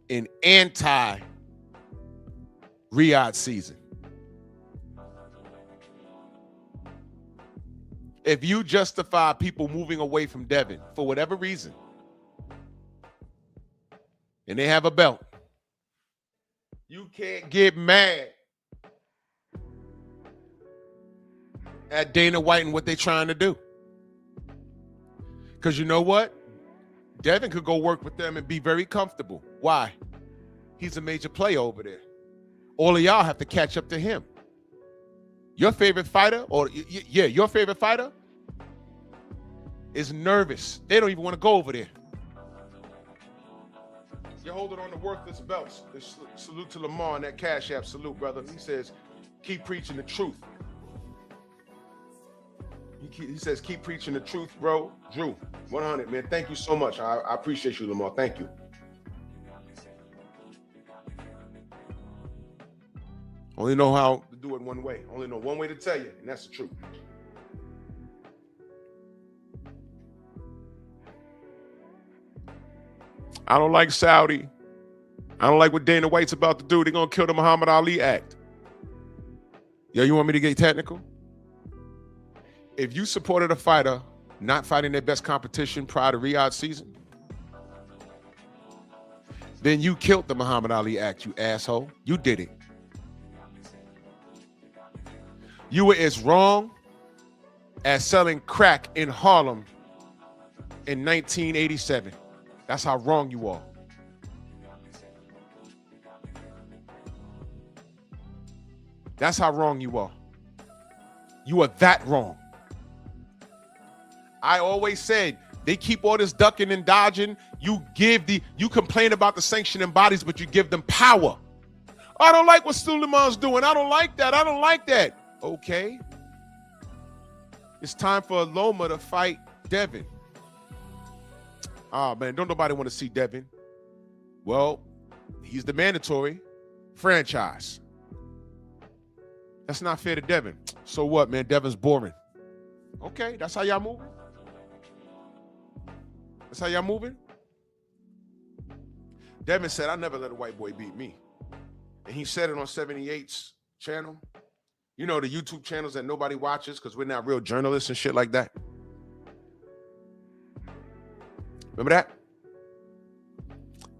and anti-Riyadh season. If you justify people moving away from Devin for whatever reason, and they have a belt, you can't get mad at Dana White and what they're trying to do. Because you know what? Devin could go work with them and be very comfortable. Why? He's a major player over there. All of y'all have to catch up to him. Your favorite fighter, your favorite fighter is nervous. They don't even want to go over there. You're holding on to worthless belts. Salute to Lamar and that Cash App. Salute, brother. He says, keep preaching the truth. He says, keep preaching the truth, bro. Drew, 100, man. Thank you so much. I appreciate you, Lamar. Thank you. Only know how to do it one way. Only know one way to tell you, and that's the truth. I don't like Saudi. I don't like what Dana White's about to do. They're going to kill the Muhammad Ali Act. Yo, you want me to get technical? If you supported a fighter not fighting their best competition prior to Riyadh season, Then you killed the Muhammad Ali Act, you asshole. You did it. You were as wrong as selling crack in Harlem in 1987. That's how wrong you are. That's how wrong you are. You are that wrong. I always said, they keep all this ducking and dodging. You complain about the sanctioning bodies, but you give them power. I don't like what Suleiman's doing. I don't like that. I don't like that. Okay. It's time for Loma to fight Devin. Oh, man, don't nobody want to see Devin. Well, he's the mandatory franchise. That's not fair to Devin. So what, man? Devin's boring. Okay, that's how y'all moving? That's how y'all moving? Devin said, I never let a white boy beat me. And he said it on 78's channel. You know, the YouTube channels that nobody watches because we're not real journalists and shit like that. Remember that?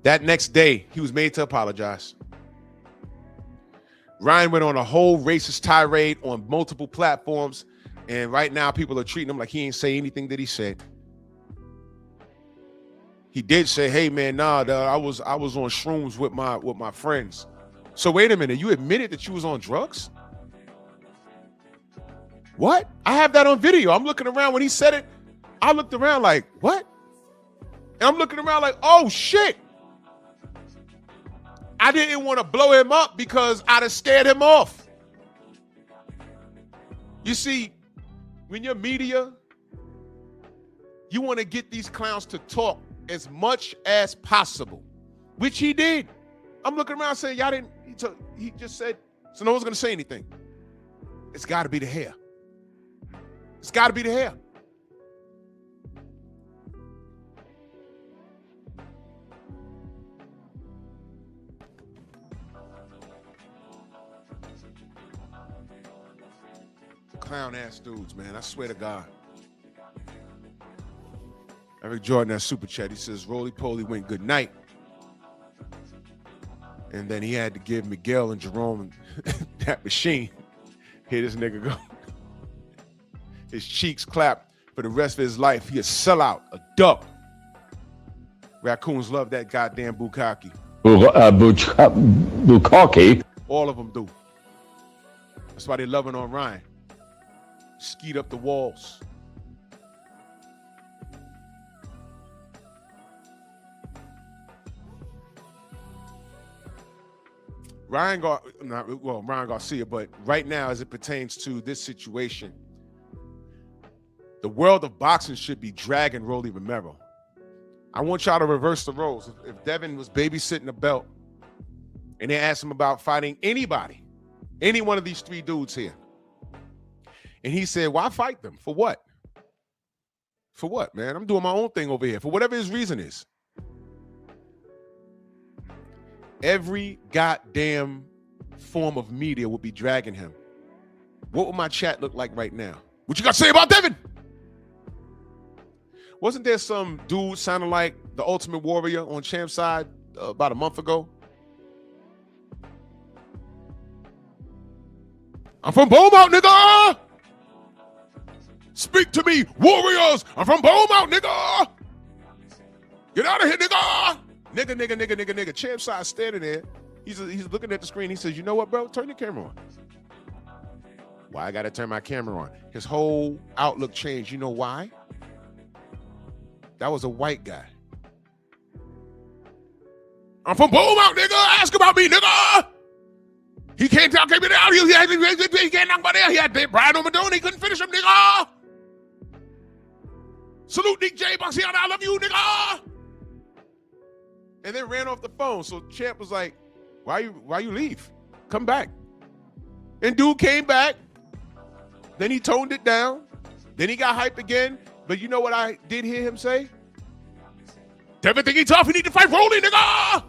That next day, he was made to apologize. Ryan went on a whole racist tirade on multiple platforms, and right now people are treating him like he ain't say anything that he said. He did say, "Hey man, nah, I was on shrooms with my friends." So wait a minute, you admitted that you was on drugs? What? I have that on video. I'm looking around when he said it. I looked around like, what? And I'm looking around like, oh shit. I didn't want to blow him up because I'd have scared him off. You see, when you're media, you want to get these clowns to talk as much as possible, which he did. I'm looking around saying, y'all didn't, he just said, so no one's going to say anything. It's got to be the hair. It's got to be the hair. Clown ass dudes, man. I swear to God. Eric Jordan has super chat. He says, Roly Poly went good night. And then he had to give Miguel and Jerome that machine. Here this nigga go. His cheeks clapped for the rest of his life. He a sellout, a duck. Raccoons love that goddamn bukkake. Bukkake. All of them do. That's why they loving on Ryan. Skeet up the walls. Ryan Garcia, but right now as it pertains to this situation, the world of boxing should be dragging Rolly Romero. I want y'all to reverse the roles. If Devin was babysitting a belt and they asked him about fighting anybody, any one of these three dudes here, and he said, why fight them? For what? For what, man? I'm doing my own thing over here. For whatever his reason is. Every goddamn form of media would be dragging him. What would my chat look like right now? What you got to say about Devin? Wasn't there some dude sounding like the Ultimate Warrior on Champ's side about a month ago? I'm from Beaumont, nigga! Speak to me, Warriors! I'm from Beaumont, nigga! Get out of here, nigga! Nigga. Champ's side standing there. He's looking at the screen. He says, you know what, bro? Turn your camera on. Why I gotta turn my camera on? His whole outlook changed. You know why? That was a white guy. I'm from Beaumont, nigga. Ask about me, nigga. He can't talk me down. He can't knock me down. He had Brian O'Madone. He couldn't finish him, nigga. Salute Nick J. Boxiana. I love you, nigga. And then ran off the phone. So Champ was like, why you leave? Come back. And dude came back. Then he toned it down. Then he got hyped again. But you know what I did hear him say? Devin think he tough. He need to fight Rolly, nigga.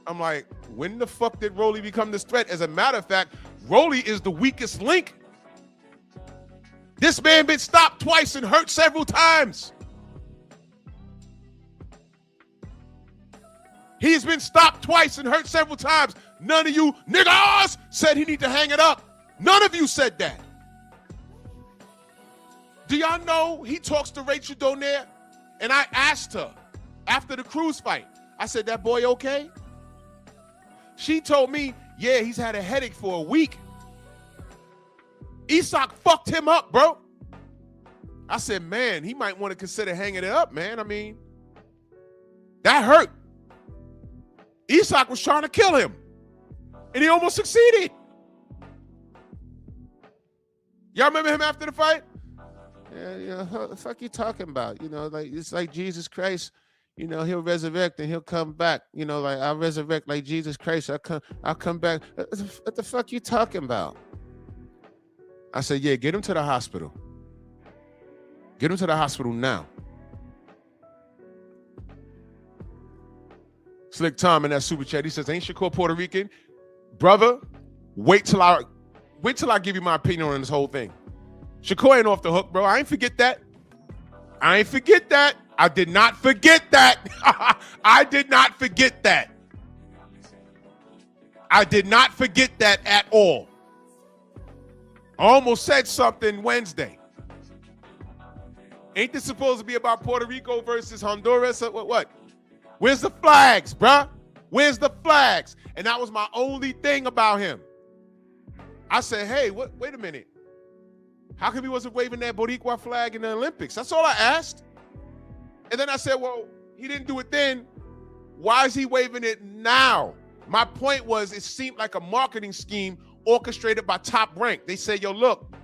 I'm like, when the fuck did Rolly become this threat? As a matter of fact, Rolly is the weakest link. This man been stopped twice and hurt several times. He's been stopped twice and hurt several times. None of you niggas said he need to hang it up. None of you said that. Do y'all know he talks to Rachel Donaire? And I asked her after the Cruz fight, I said, that boy okay? She told me, yeah, he's had a headache for a week. Isak fucked him up, bro. I said, man, he might want to consider hanging it up, man. I mean, that hurt. Isak was trying to kill him, and he almost succeeded. Y'all remember him after the fight? Yeah, what the fuck you talking about? You know, like it's like Jesus Christ. You know, he'll resurrect and he'll come back. You know, like I'll resurrect like Jesus Christ. I'll come back. What the fuck you talking about? I said, yeah, get him to the hospital. Get him to the hospital now. Slick Tom in that super chat, he says, ain't Shakur Puerto Rican? Brother, wait till I give you my opinion on this whole thing. Shakur ain't off the hook, bro. I ain't forget that. I ain't forget that. I did not forget that. I did not forget that. I did not forget that at all. I almost said something Wednesday. Ain't this supposed to be about Puerto Rico versus Honduras? What? Where's the flags, bruh? Where's the flags? And that was my only thing about him. I said, hey, wait a minute. How come he wasn't waving that Boricua flag in the Olympics? That's all I asked. And then I said, well, he didn't do it then. Why is he waving it now? My point was, it seemed like a marketing scheme orchestrated by Top Rank. They say, yo, look,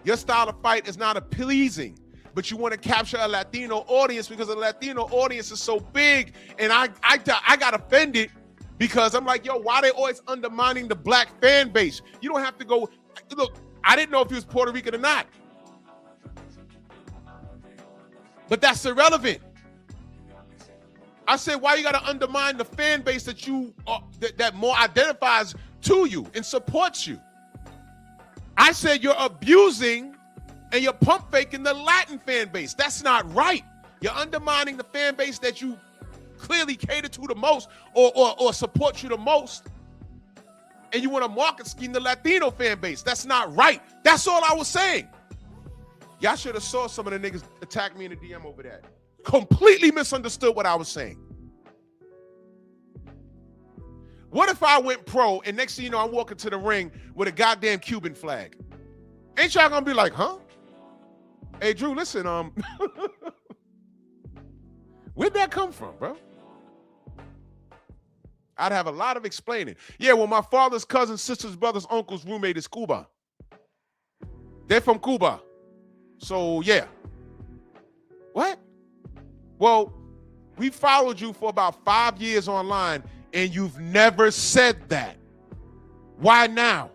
your style of fight is not pleasing, but you want to capture a Latino audience because the Latino audience is so big. And I got offended because I'm like, yo, why they always undermining the black fan base? You don't have to go. Look, I didn't know if he was Puerto Rican or not. But that's irrelevant. I said, why you got to undermine the fan base that you that more identifies to you and supports you? I said you're abusing and you're pump faking the Latin fan base. That's not right. You're undermining the fan base that you clearly cater to the most or support you the most. And you want to market scheme the Latino fan base. That's not right. That's all I was saying. Y'all should have saw some of the niggas attack me in the DM over that. Completely misunderstood what I was saying. What if I went pro and next thing you know, I'm walking to the ring with a goddamn Cuban flag? Ain't y'all gonna be like, huh? Hey, Drew, listen, where'd that come from, bro? I'd have a lot of explaining. Yeah, well, my father's cousin's sister's brother's uncle's roommate is Cuba. They're from Cuba. So, yeah. What? Well, we followed you for about 5 years online, and you've never said that. Why now?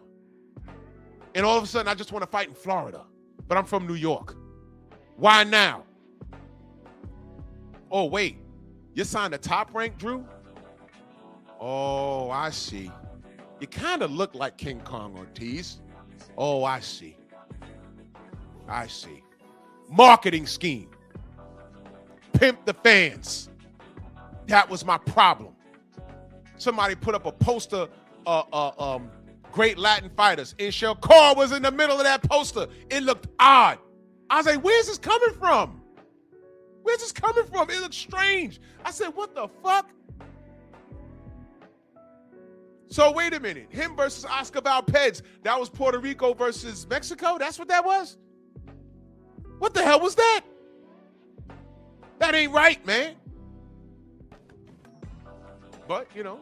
And all of a sudden, I just want to fight in Florida, but I'm from New York. Why now? Oh, wait. You signed a Top Rank, Drew? Oh, I see. You kind of look like King Kong Ortiz. Oh, I see. I see. Marketing scheme. Pimp the fans. That was my problem. Somebody put up a poster, great Latin fighters, and Shakur was in the middle of that poster. It looked odd. I was like, where's this coming from? Where's this coming from? It looks strange. I said, what the fuck? So wait a minute. Him versus Oscar Valdez. That was Puerto Rico versus Mexico? That's what that was? What the hell was that? That ain't right, man. But, you know,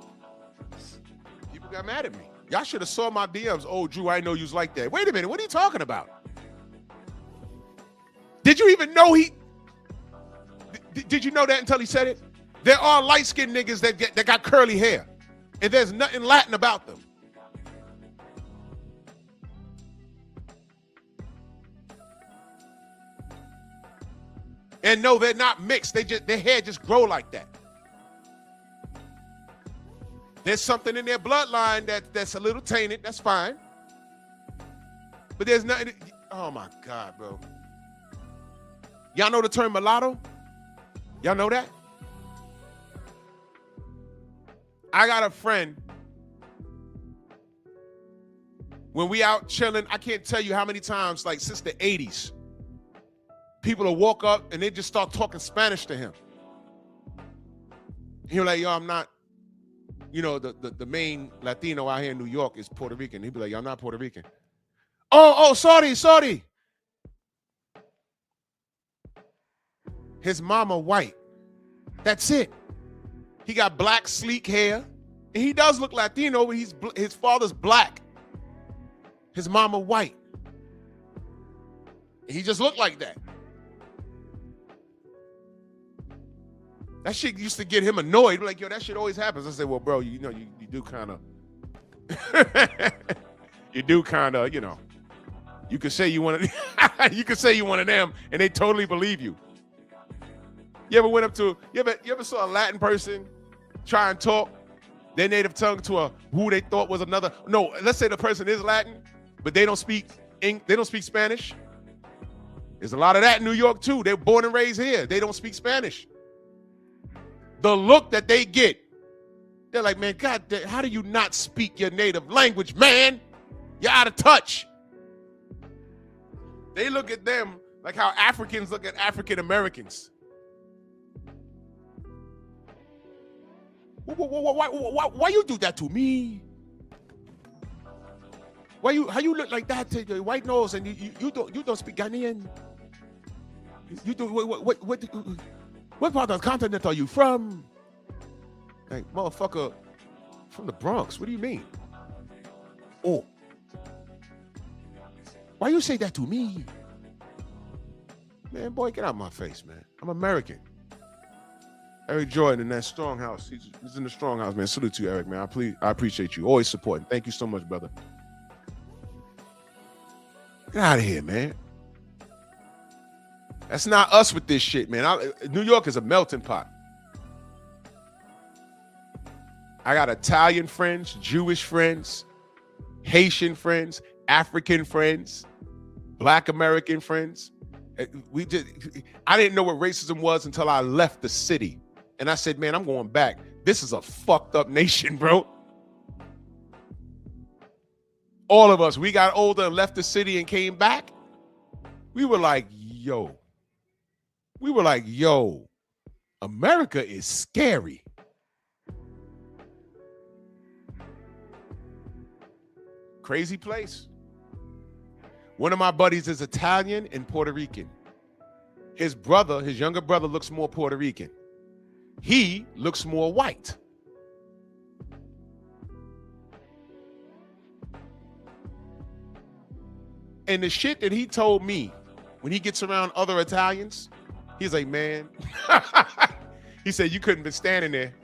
people got mad at me. Y'all should have saw my DMs. Oh, Drew, I know you was like that. Wait a minute. What are you talking about? Did you even know did you know that until he said it? There are light-skinned niggas that got curly hair. And there's nothing Latin about them. And no, they're not mixed. Their hair just grow like that. There's something in their bloodline that's a little tainted. That's fine. But there's nothing. Oh my God, bro. Y'all know the term mulatto? Y'all know that? I got a friend. When we out chilling, I can't tell you how many times, like since the 80s, people will walk up and they just start talking Spanish to him. He'll like, yo, I'm not, you know, the main Latino out here in New York is Puerto Rican. He'd be like, yo, I'm not Puerto Rican. Oh, sorry. His mama white. That's it. He got black, sleek hair. And he does look Latino, but his father's black. His mama white. And he just looked like that. That shit used to get him annoyed. Like, yo, that shit always happens. I said, well, bro, you know, you do kind of, you know, you could say you one of, you could say you one of them, and they totally believe you. You ever saw a Latin person try and talk their native tongue to who they thought was another? No, let's say the person is Latin, but they don't speak Spanish. There's a lot of that in New York too. They're born and raised here. They don't speak Spanish. The look that they get, they're like, man, God, how do you not speak your native language, man? You're out of touch. They look at them like how Africans look at African Americans. Why you do that to me? How you look like that to your white nose and you don't speak Ghanaian? You do what part of the continent are you from? Like, motherfucker, from the Bronx. What do you mean? Oh. Why you say that to me? Man, boy, get out of my face, man. I'm American. Eric Jordan in that strong house. He's in the strong house, man. Salute to you, Eric, man. I appreciate you. Always supporting. Thank you so much, brother. Get out of here, man. That's not us with this shit, man. New York is a melting pot. I got Italian friends, Jewish friends, Haitian friends, African friends, Black American friends. I didn't know what racism was until I left the city. And I said, man, I'm going back. This is a fucked up nation, bro. All of us, we got older and left the city and came back. We were like, yo, America is scary. Crazy place. One of my buddies is Italian and Puerto Rican. His younger brother looks more Puerto Rican. He looks more white. And the shit that he told me when he gets around other Italians, he's like, man, he said, you couldn't have been standing there.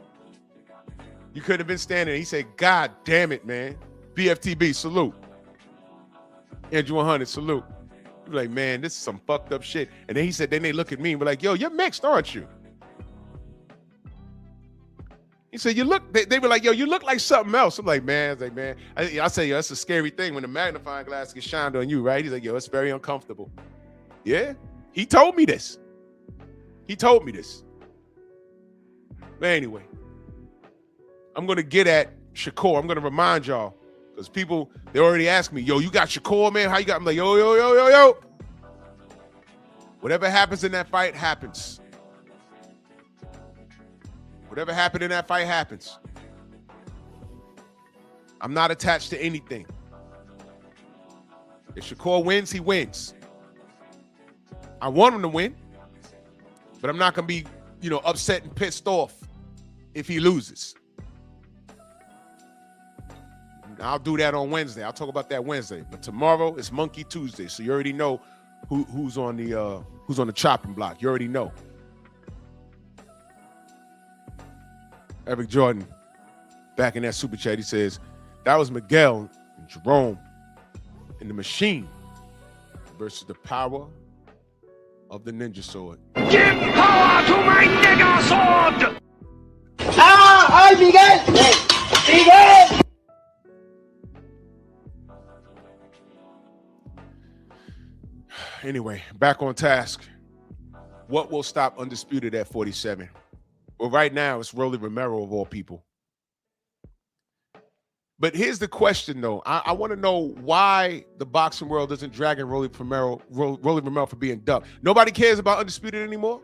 You couldn't have been standing there. He said, God damn it, man. BFTB, salute. Andrew 100, salute. He was like, man, this is some fucked up shit. And then he said, then they look at me and be like, yo, you're mixed, aren't you? He said, they were like, yo, you look like something else. I'm like, man, I say, yo, that's a scary thing when the magnifying glass gets shined on you, right? He's like, yo, it's very uncomfortable. Yeah, he told me this. But anyway, I'm going to get at Shakur. I'm going to remind y'all, because people, they already asked me, yo, you got Shakur, man? How you got? I'm like, yo. Whatever happens in that fight happens. Whatever happened in that fight happens. I'm not attached to anything. If Shakur wins, he wins. I want him to win, but I'm not going to be, upset and pissed off if he loses. I'll do that on Wednesday. I'll talk about that Wednesday. But tomorrow is Monkey Tuesday, so you already know who's on the chopping block. You already know. Eric Jordan, back in that super chat, he says, that was Miguel and Jerome in the Machine versus the power of the Ninja Sword. Give power to my nigga sword! ¡Ay, Miguel! ¡Miguel! Anyway, back on task. What will stop Undisputed at 47? Well, right now, it's Rolly Romero of all people. But here's the question, though. I want to know why the boxing world isn't dragging Rolly Romero for being ducked. Nobody cares about Undisputed anymore.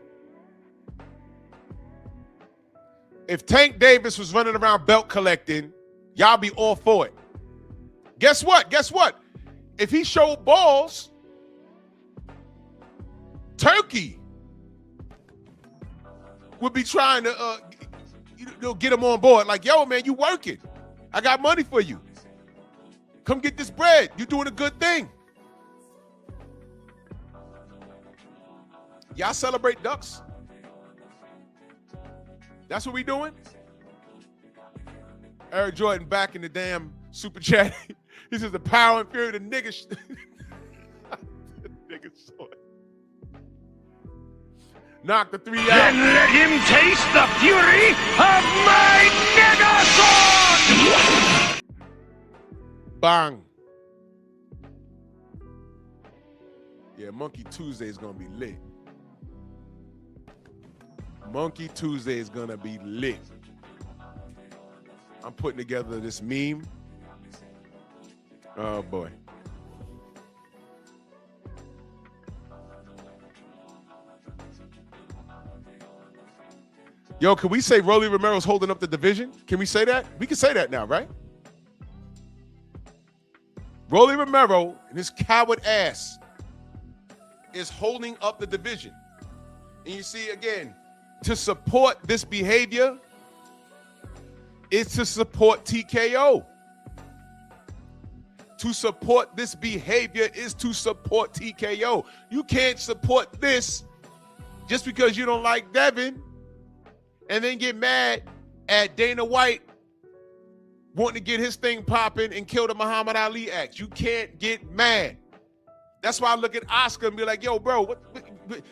If Tank Davis was running around belt collecting, y'all be all for it. Guess what? Guess what? If he showed balls, Turkey would be trying to get him on board. Like, yo, man, you working. I got money for you. Come get this bread. You're doing a good thing. Y'all celebrate ducks? That's what we doing? Eric Jordan back in the damn super chat. He says the power and fury of the niggas. The niggas saw it. Knock the 3 out. Then let him taste the fury of my nigga sword! Bang. Yeah, Monkey Tuesday is gonna be lit. Monkey Tuesday is gonna be lit. I'm putting together this meme. Oh boy. Yo, can we say Rolly Romero's holding up the division? Can we say that? We can say that now, right? Rolly Romero and his coward ass is holding up the division. And you see, again, to support this behavior is to support TKO. To support this behavior is to support TKO. You can't support this just because you don't like Devin and then get mad at Dana White wanting to get his thing popping and kill the Muhammad Ali Act. You can't get mad. That's why I look at Oscar and be like, yo, bro, what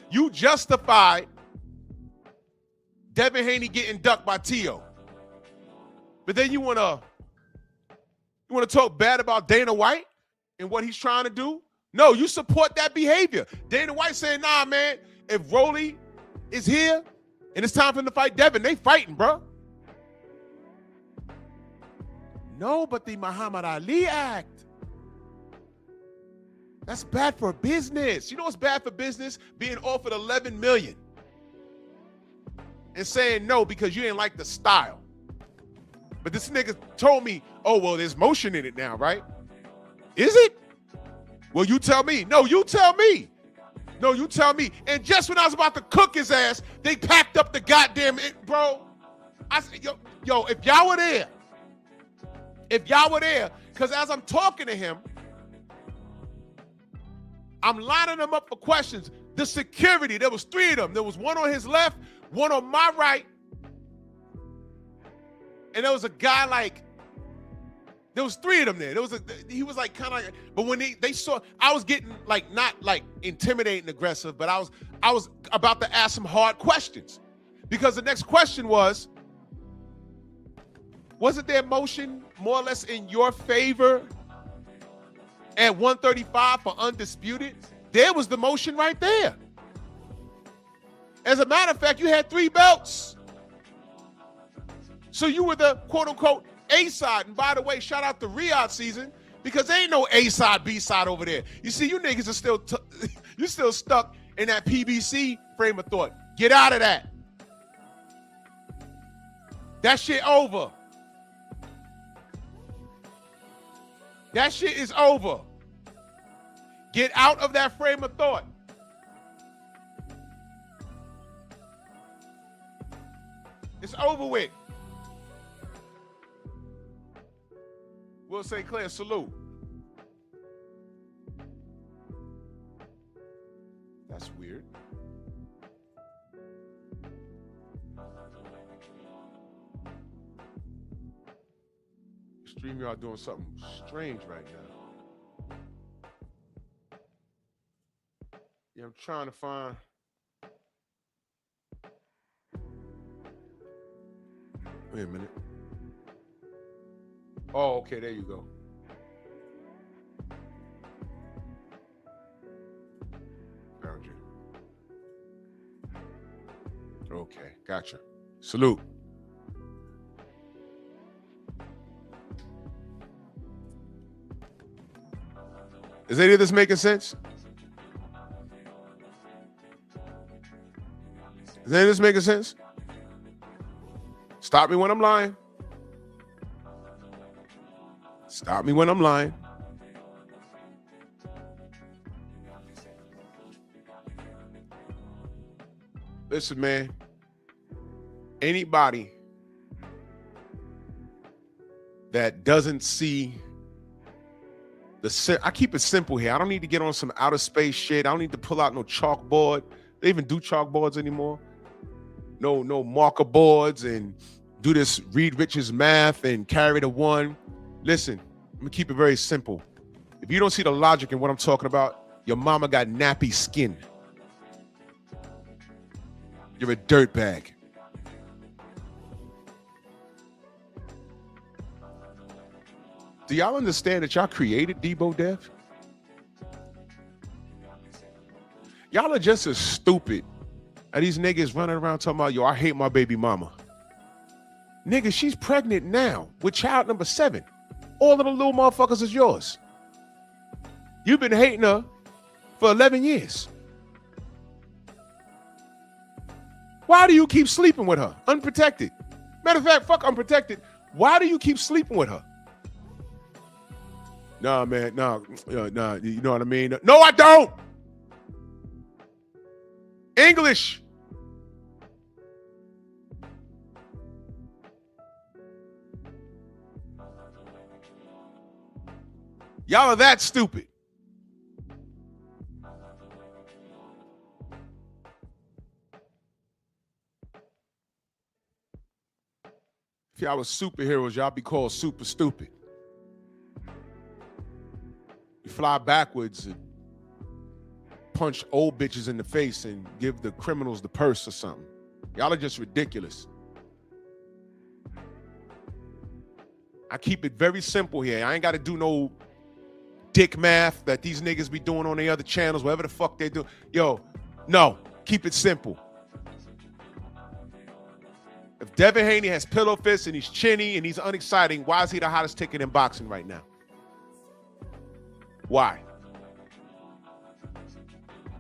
you justified Devin Haney getting ducked by Tio. But then you want to talk bad about Dana White and what he's trying to do? No, you support that behavior. Dana White saying, nah, man, if Rolly is here and it's time for him to fight Devin, they fighting, bro. No, but the Muhammad Ali Act. That's bad for business. You know what's bad for business? Being offered $11 million and saying no because you didn't like the style. But this nigga told me, oh, well, there's motion in it now, right? Is it? Well, you tell me. No, you tell me. No, you tell me. And just when I was about to cook his ass, they packed up the goddamn bro. I said, yo, if y'all were there, because as I'm talking to him, I'm lining them up for questions. The security, there was 3 of them. There was one on his left, one on my right, and there was a guy like, there was 3 of them there. He was like kind of like, but when they saw, I was getting like, not like intimidating aggressive, but I was about to ask some hard questions. Because the next question was, wasn't there motion more or less in your favor at 135 for Undisputed? There was the motion right there. As a matter of fact, you had 3 belts. So you were the quote-unquote A-side. And by the way, shout out to Riyadh season, because there ain't no A-side, B-side over there. You see, you niggas are still you still stuck in that PBC frame of thought. Get out of that. That shit over. That shit is over. Get out of that frame of thought. It's over with. Will St. Clair, salute. That's weird. StreamYard doing something strange right now. Yeah, I'm trying to find. Wait a minute. Oh, okay, there you go. Found you. Okay, gotcha. Salute. Is any of this making sense? Is any of this making sense? Stop me when I'm lying. Stop me when I'm lying. Listen, man. Anybody that doesn't see I keep it simple here. I don't need to get on some outer space shit. I don't need to pull out no chalkboard. They even do chalkboards anymore. No marker boards and do this Reed Richards math and carry the one. Listen, I'm gonna keep it very simple. If you don't see the logic in what I'm talking about, your mama got nappy skin. You're a dirtbag. Do y'all understand that y'all created Debo Dev? Y'all are just as stupid as these niggas running around talking about, yo, I hate my baby mama. Nigga, she's pregnant now with child number 7. All of the little motherfuckers is yours. You've been hating her for 11 years. Why do you keep sleeping with her? Unprotected. Matter of fact, fuck unprotected. Why do you keep sleeping with her? Nah, man, nah, you know what I mean? No, I don't. English. Y'all are that stupid. If y'all was superheroes, y'all be called super stupid. You fly backwards and punch old bitches in the face and give the criminals the purse or something. Y'all are just ridiculous. I keep it very simple here. I ain't got to do no dick math that these niggas be doing on the other channels, whatever the fuck they do. Yo, no, keep it simple. If Devin Haney has pillow fists and he's chinny and he's unexciting, why is he the hottest ticket in boxing right now? Why?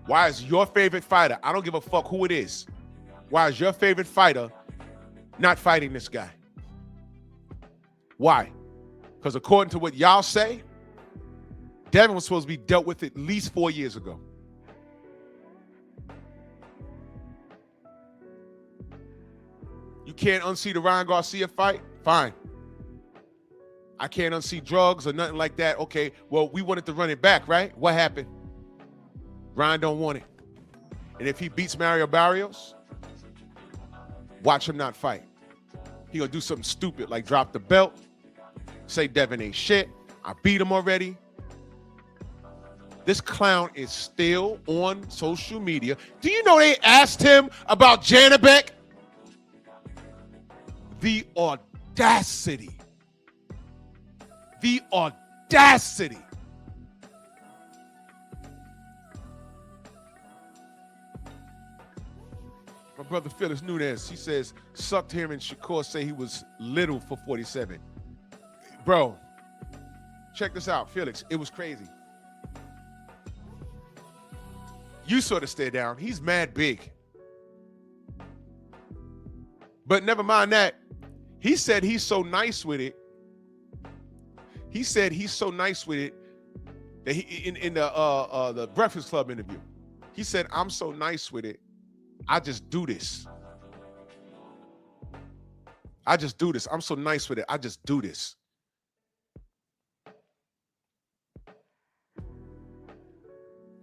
Why is your favorite fighter, I don't give a fuck who it is, why is your favorite fighter not fighting this guy? Why? Because according to what y'all say, Devin was supposed to be dealt with at least 4 years ago. You can't unsee the Ryan Garcia fight? Fine. I can't unsee drugs or nothing like that. Okay, well, we wanted to run it back, right? What happened? Ryan don't want it. And if he beats Mario Barrios, watch him not fight. He gonna do something stupid like drop the belt, say Devin ain't shit, I beat him already. This clown is still on social media. Do you know they asked him about Janabek? The audacity. The audacity. My brother Phyllis Nunez, he says, sucked hearing Shakur say he was little for 47. Bro, check this out, Felix. It was crazy. You sort of stay down. He's mad big. But never mind that. He said he's so nice with it. He said he's so nice with it that he in the Breakfast Club interview. He said, I'm so nice with it. I just do this. I just do this. I'm so nice with it. I just do this.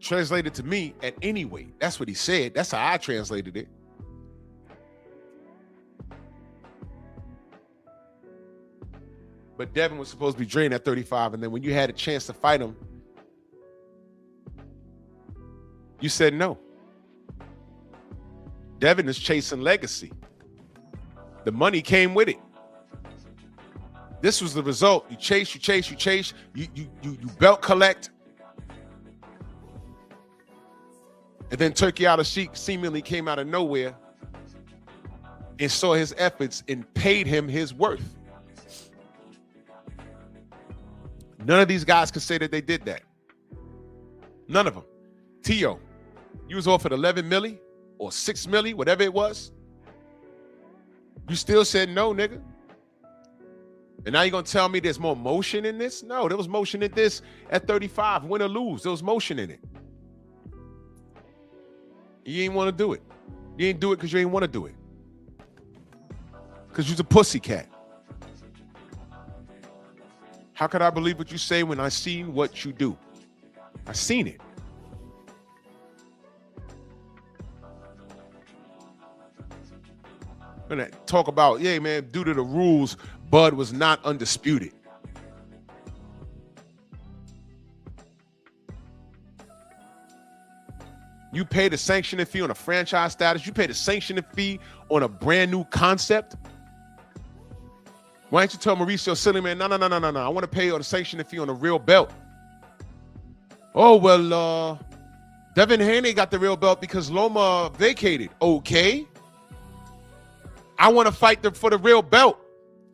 Translated to me at any weight. That's what he said. That's how I translated it. But Devin was supposed to be drained at 35, and then when you had a chance to fight him, you said no. Devin is chasing legacy. The money came with it. This was the result. You chase, you belt collect. And then Turkey Al-Sheikh seemingly came out of nowhere and saw his efforts and paid him his worth. None of these guys could say that they did that. None of them. T.O., you was offered 11 milli or 6 milli, whatever it was. You still said no, nigga. And now you're going to tell me there's more motion in this? No, there was motion in this at 35, win or lose. There was motion in it. You ain't want to do it. You ain't do it because you ain't want to do it. Because you's a pussycat. How could I believe what you say when I seen what you do? I seen it. I'm gonna talk about, yeah, man, due to the rules, Bud was not undisputed. You paid a sanctioning fee on a franchise status. You paid a sanctioning fee on a brand new concept. Why don't you tell Mauricio Silliman, no. I want to pay on a sanctioning fee on a real belt. Oh, well, Devin Haney got the real belt because Loma vacated. Okay. I want to fight for the real belt.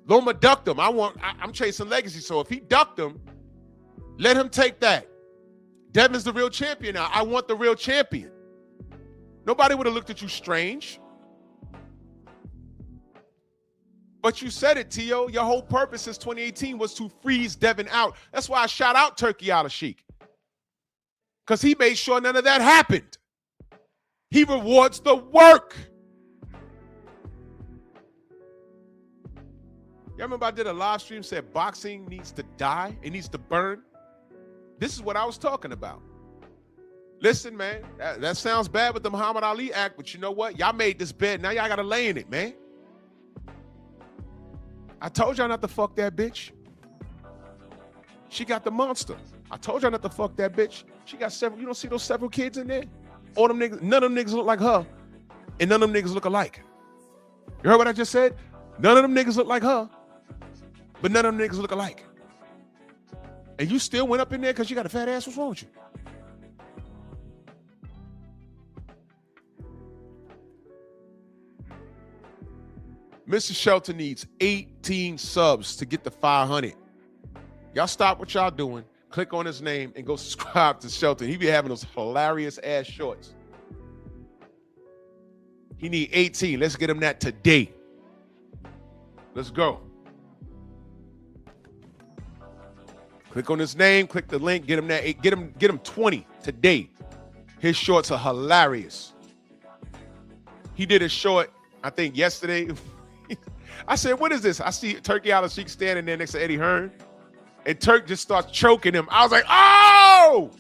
Loma ducked him. I'm chasing legacy. So if he ducked him, let him take that. Devin's the real champion now. I want the real champion. Nobody would have looked at you strange. But you said it, T.O. Your whole purpose since 2018 was to freeze Devin out. That's why I shout out Turkey Al-Sheikh. Because he made sure none of that happened. He rewards the work. You remember I did a live stream, said boxing needs to die. It needs to burn. This is what I was talking about. Listen, man, that sounds bad with the Muhammad Ali Act, but you know what? Y'all made this bed. Now y'all got to lay in it, man. I told y'all not to fuck that bitch. She got the monster. I told y'all not to fuck that bitch. She got several. You don't see those several kids in there? All them niggas, none of them niggas look like her, and none of them niggas look alike. You heard what I just said? None of them niggas look like her, but none of them niggas look alike. And you still went up in there because you got a fat ass? What's wrong with you? Mr. Shelton needs 18 subs to get to 500. Y'all stop what y'all doing, click on his name, and go subscribe to Shelton. He be having those hilarious ass shorts. He need 18. Let's get him that today. Let's go. Click on his name, click the link, get him that. Get him 20 today. His shorts are hilarious. He did a short, I think yesterday. I said, what is this? I see Turkey Al-Sheikh standing there next to Eddie Hearn, and Turk just starts choking him. I was like, oh!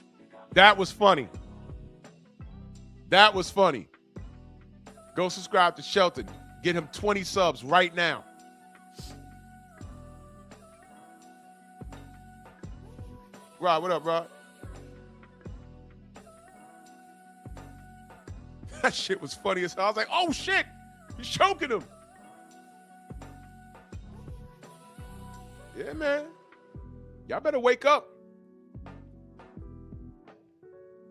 That was funny. That was funny. Go subscribe to Shelton. Get him 20 subs right now. Rod, what up, Rod? That shit was funny as hell. I was like, oh shit, he's choking him. Yeah, man. Y'all better wake up.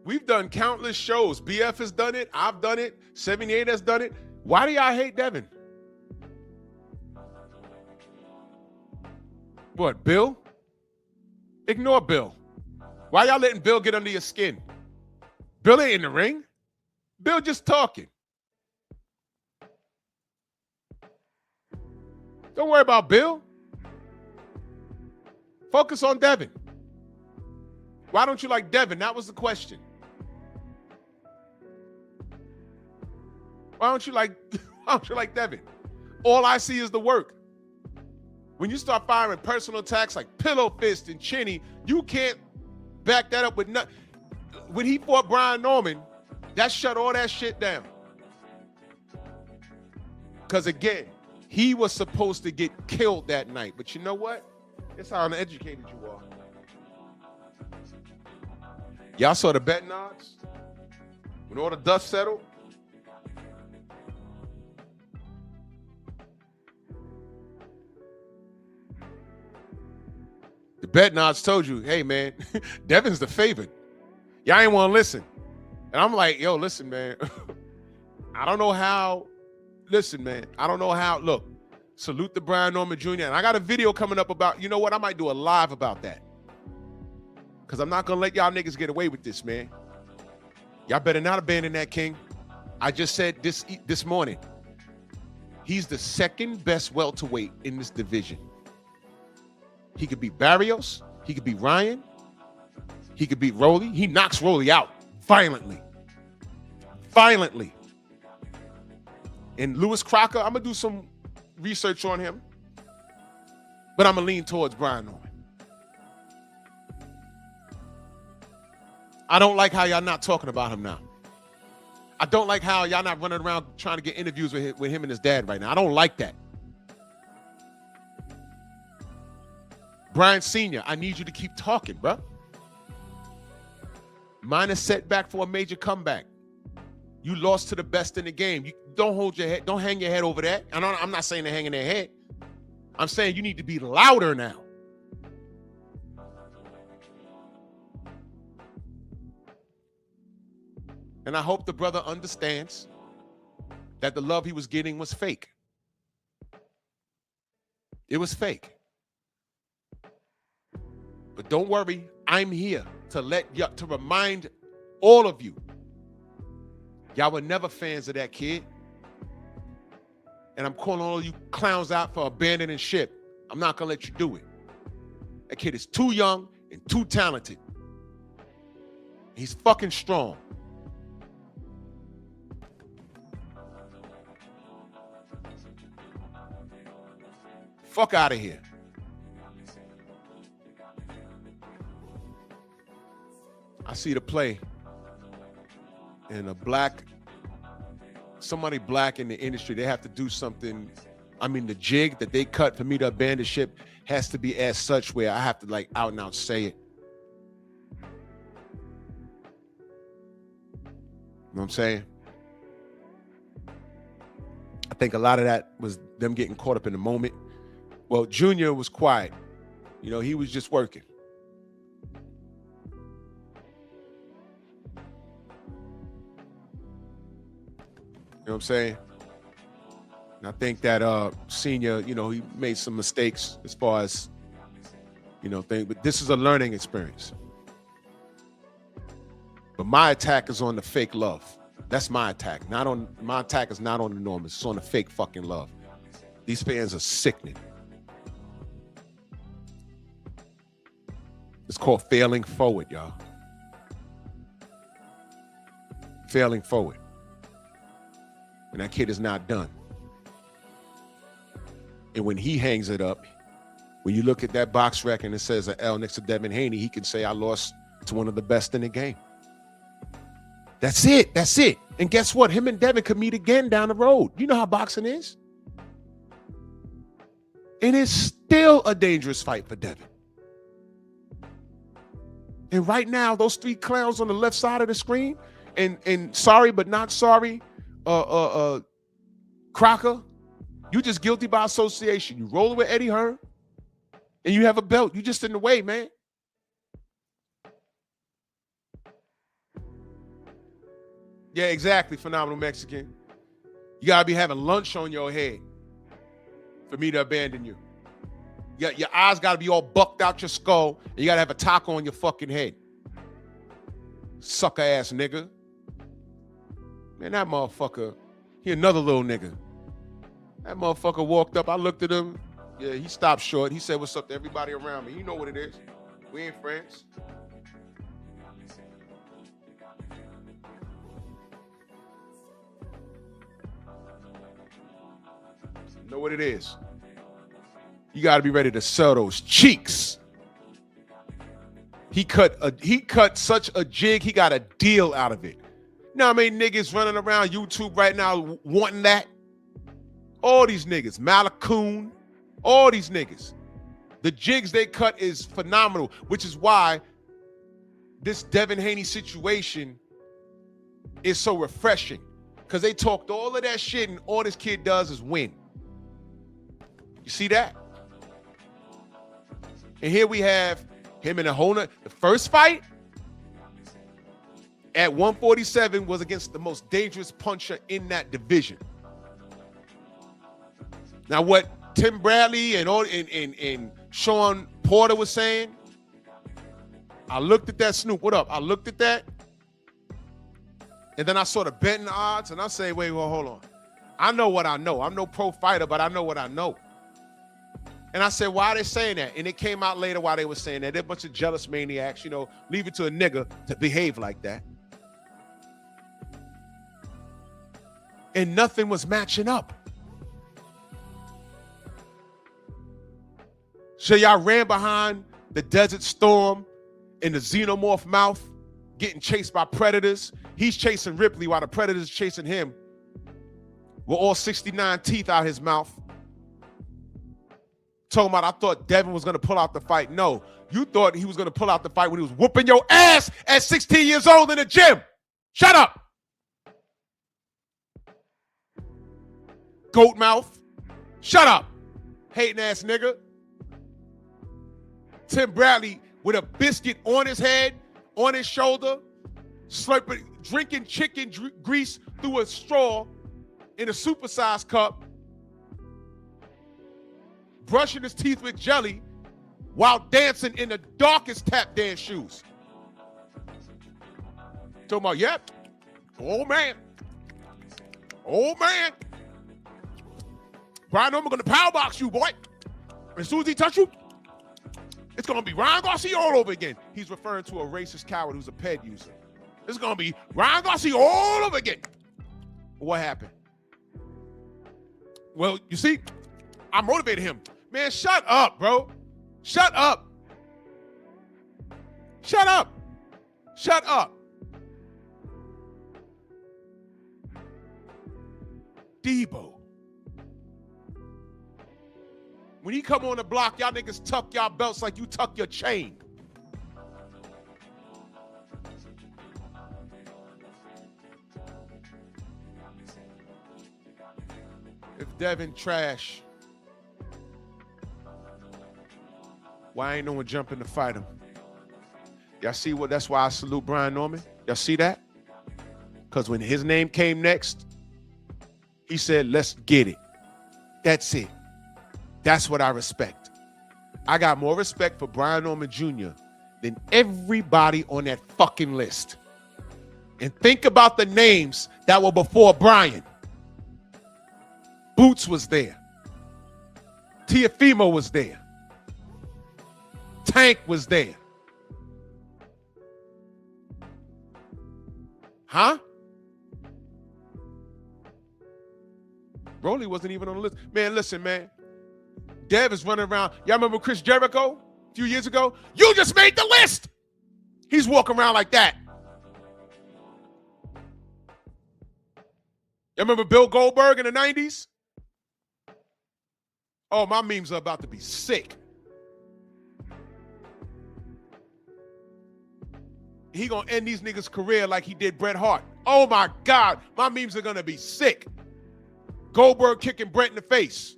We've done countless shows. BF has done it. I've done it. 78 has done it. Why do y'all hate Devin? What, Bill? Ignore Bill. Why y'all letting Bill get under your skin? Bill ain't in the ring. Bill just talking. Don't worry about Bill. Focus on Devin. Why don't you like Devin? That was the question. Why don't you like Devin? All I see is the work. When you start firing personal attacks like pillow fist and chinny, you can't back that up with nothing. When he fought Brian Norman, that shut all that shit down. Because again, he was supposed to get killed that night. But you know what? It's how uneducated you are. Y'all saw the betting odds? When all the dust settled? The betting odds told you, hey, man, Devin's the favorite. Y'all ain't want to listen. And I'm like, yo, listen, man. I don't know how. Listen, man. I don't know how. Look, salute to Brian Norman Jr. And I got a video coming up about, you know what? I might do a live about that. Because I'm not going to let y'all niggas get away with this, man. Y'all better not abandon that king. I just said this morning. He's the second best welterweight in this division. He could beat Barrios. He could beat Ryan. He could beat Rolly. He knocks Rolly out violently. Violently. And Lewis Crocker, I'm going to do some research on him. But I'm going to lean towards Brian Norman. I don't like how y'all not talking about him now. I don't like how y'all not running around trying to get interviews with him and his dad right now. I don't like that. Brian Sr., I need you to keep talking, bro. Minor setback for a major comeback. You lost to the best in the game. You don't hold your head. Don't hang your head over that. And I'm not saying they're hanging their head. I'm saying you need to be louder now. And I hope the brother understands that the love he was getting was fake. It was fake. But don't worry, I'm here to remind all of you. Y'all were never fans of that kid. And I'm calling all you clowns out for abandoning ship. I'm not gonna let you do it. That kid is too young and too talented. He's fucking strong. Fuck out of here. I see the play. And somebody black in the industry, they have to do something. I mean, the jig that they cut for me to abandon ship has to be as such where I have to like out and out say it. You know what I'm saying? I think a lot of that was them getting caught up in the moment. Well, Junior was quiet. You know, he was just working. You know what I'm saying? And I think that Senior, you know, he made some mistakes as far as, you know, but this is a learning experience. But my attack is on the fake love. That's my attack. My attack is not on the normal. It's on the fake fucking love. These fans are sickening. It's called failing forward, y'all. Failing forward. And that kid is not done. And when he hangs it up, when you look at that box record and it says an L next to Devin Haney, he can say, I lost to one of the best in the game. That's it. That's it. And guess what? Him and Devin could meet again down the road. You know how boxing is. And it's still a dangerous fight for Devin. And right now, those three clowns on the left side of the screen, and sorry but not sorry, Crocker, you just guilty by association. You roll with Eddie Hearn, and you have a belt. You just in the way, man. Yeah, exactly, Phenomenal Mexican. You gotta be having lunch on your head for me to abandon you. Your eyes got to be all bucked out your skull, and you got to have a taco on your fucking head. Sucker ass nigga. Man, that motherfucker, he another little nigga. That motherfucker walked up, I looked at him. Yeah, he stopped short. He said, what's up to everybody around me? You know what it is. We ain't friends. You know what it is. You got to be ready to sell those cheeks. He cut such a jig, he got a deal out of it. You know how many niggas running around YouTube right now wanting that? All these niggas, Malakoon, all these niggas. The jigs they cut is phenomenal, which is why this Devin Haney situation is so refreshing. Because they talked all of that shit and all this kid does is win. You see that? And here we have him in a whole nother. The first fight at 147 was against the most dangerous puncher in that division. Now, what Tim Bradley and Sean Porter was saying, I looked at that, Snoop. What up? I looked at that, and then I saw the betting odds, and I say, wait, well, hold on. I know what I know. I'm no pro fighter, but I know what I know. And I said, why are they saying that? And it came out later why they were saying that. They're a bunch of jealous maniacs, you know, leave it to a nigga to behave like that. And nothing was matching up. So y'all ran behind the Desert Storm in the xenomorph mouth, getting chased by predators. He's chasing Ripley while the predators chasing him with all 69 teeth out his mouth. Talking about, I thought Devin was going to pull out the fight. No, you thought he was going to pull out the fight when he was whooping your ass at 16 years old in the gym. Shut up. Goat mouth. Shut up. Hating ass nigga. Tim Bradley with a biscuit on his head, on his shoulder, slurping, drinking chicken grease through a straw in a supersized cup, brushing his teeth with jelly while dancing in the darkest tap dance shoes. Talking about, yep, old man. Old man. Brian Norman gonna power box you, boy. As soon as he touch you, it's gonna be Ryan Garcia all over again. He's referring to a racist coward who's a ped user. It's gonna be Ryan Garcia all over again. What happened? Well, you see, I motivated him. Man, shut up, bro. Shut up. Shut up. Shut up. Debo. When he come on the block, y'all niggas tuck y'all belts like you tuck your chain. If Devin trash, why ain't no one jumping to fight him? Y'all see what? That's why I salute Brian Norman. Y'all see that? Because when his name came next, he said, let's get it. That's it. That's what I respect. I got more respect for Brian Norman Jr. than everybody on that fucking list. And think about the names that were before Brian. Boots was there. Teofimo was there. Tank was there. Huh? Broly wasn't even on the list. Man, listen, man. Dev is running around. Y'all remember Chris Jericho a few years ago? You just made the list. He's walking around like that. Y'all remember Bill Goldberg in the 90s? Oh, my memes are about to be sick. He gonna end these niggas' career like he did Bret Hart. Oh my God, my memes are gonna be sick. Goldberg kicking Bret in the face.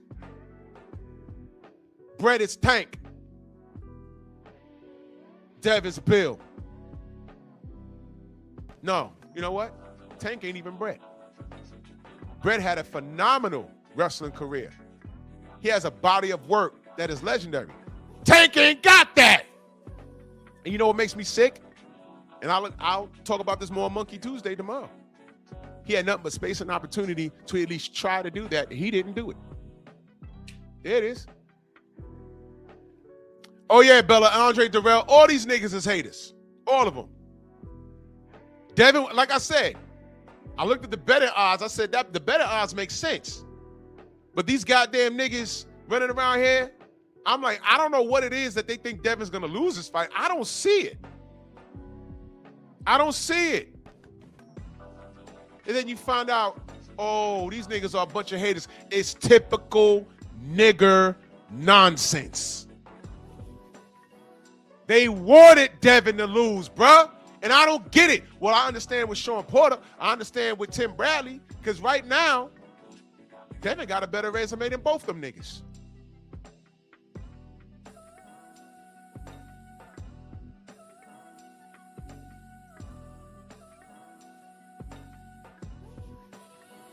Bret is Tank. Dev is Bill. No, you know what? Tank ain't even Bret. Bret had a phenomenal wrestling career. He has a body of work that is legendary. Tank ain't got that. And you know what makes me sick? And I'll talk about this more on Monkey Tuesday tomorrow. He had nothing but space and opportunity to at least try to do that. He didn't do it. There it is. Oh yeah, Bella, Andre Durrell, all these niggas is haters. All of them. Devin, like I said, I looked at the better odds. I said that the better odds make sense. But these goddamn niggas running around here, I'm like, I don't know what it is that they think Devin's gonna lose this fight. I don't see it. I don't see it. And then you find out, oh, these niggas are a bunch of haters. It's typical nigger nonsense. They wanted Devin to lose, bruh. And I don't get it. Well, I understand with Sean Porter. I understand with Tim Bradley. Because right now, Devin got a better resume than both them niggas.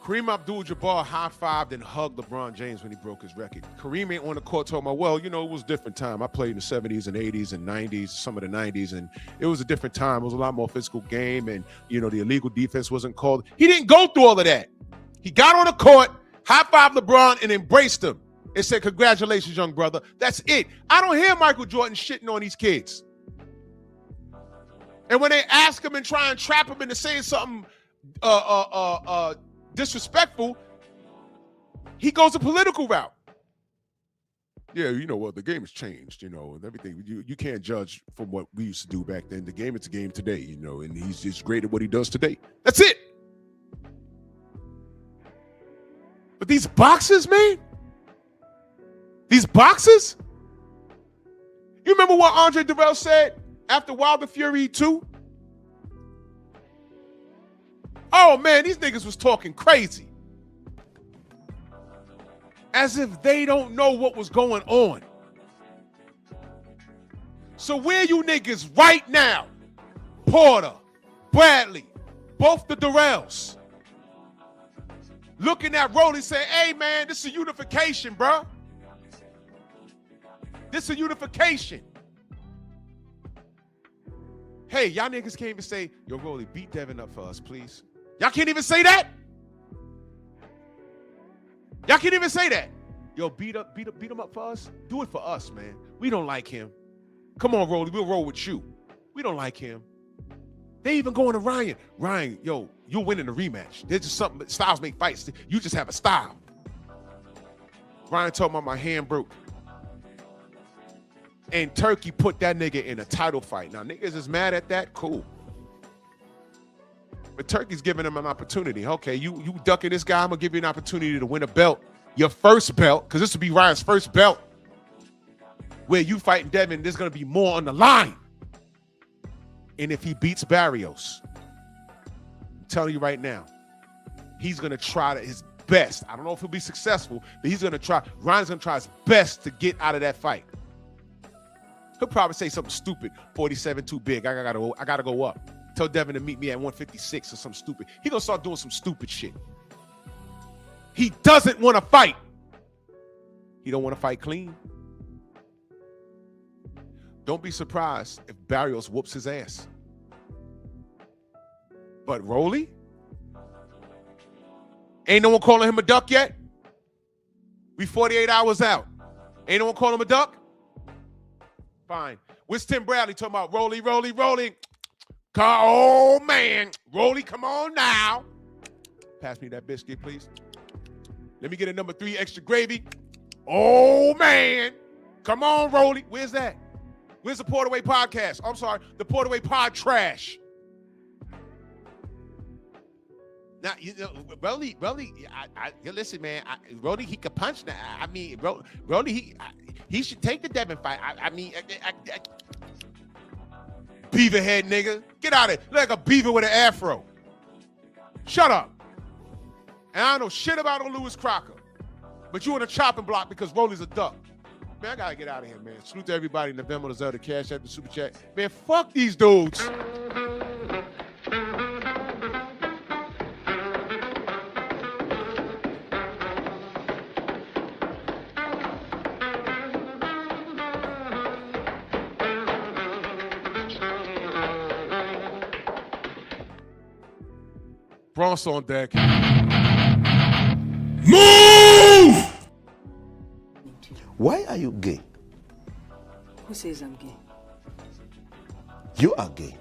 Kareem Abdul-Jabbar high-fived and hugged LeBron James when he broke his record. Kareem ain't on the court talking about, well, you know, it was a different time. I played in the 70s and 80s and 90s, some of the 90s, and it was a different time. It was a lot more physical game, and, you know, the illegal defense wasn't called. He didn't go through all of that. He got on the court, high-fived LeBron, and embraced him and said, congratulations, young brother. That's it. I don't hear Michael Jordan shitting on these kids. And when they ask him and try and trap him into saying something disrespectful, he goes a political route. Yeah, you know what? The game has changed, you know, and everything. You can't judge from what we used to do back then. The game is a game today, you know, and he's just great at what he does today. That's it. But these boxers, man, these boxers. You remember what Andre Durrell said after Wilder Fury 2? Oh, man, these niggas was talking crazy. As if they don't know what was going on. So where you niggas right now? Porter, Bradley, both the Durrells. Looking at Rolly saying, hey, man, this is a unification, bro. This is a unification. Hey, y'all niggas can't even say, yo, Rolly, beat Devin up for us, please. Y'all can't even say that? Y'all can't even say that. Yo, beat him up for us. Do it for us, man. We don't like him. Come on, Rolly, we'll roll with you. We don't like him. They even going to Ryan. Ryan, yo, you're winning the rematch. There's just something, styles make fights. You just have a style. Ryan told me my hand broke. And Turkey put that nigga in a title fight. Now, niggas is mad at that? Cool. But Turkey's giving him an opportunity. Okay, you ducking this guy, I'm going to give you an opportunity to win a belt. Your first belt, because this will be Ryan's first belt. Where you fighting Devin, there's going to be more on the line. And if he beats Barrios, I'm telling you right now, he's going to try his best. I don't know if he'll be successful, but he's going to try. Ryan's going to try his best to get out of that fight. He'll probably say something stupid. 47 too big. I gotta go up. Tell Devin to meet me at 156 or something stupid. He gonna start doing some stupid shit. He doesn't want to fight. He don't want to fight clean. Don't be surprised if Barrios whoops his ass. But Rolly? Ain't no one calling him a duck yet? We 48 hours out. Ain't no one calling him a duck? Fine. Where's Tim Bradley talking about Rolly, Rolly, Rolly? Oh, man. Rolly, come on now. Pass me that biscuit, please. Let me get a number 3 extra gravy. Oh, man. Come on, Rolly. Where's that? Where's the Portaway podcast? I'm sorry, the Portaway pod trash. Now, you know, Rolly, listen, man. Rolly, he could punch now. I mean, Rolly, he should take the Devin fight. Beaver head nigga. Get out of here. Look like a beaver with an afro. Shut up. And I don't know shit about no Lewis Crocker. But you on a chopping block because Rolly's a duck. Man, I gotta get out of here, man. Salute to everybody in the Venmo, the Zelda, Cash App, the Super Chat. Man, fuck these dudes. Bronx on deck. Move! Why are you gay? Who says I'm gay? You are gay.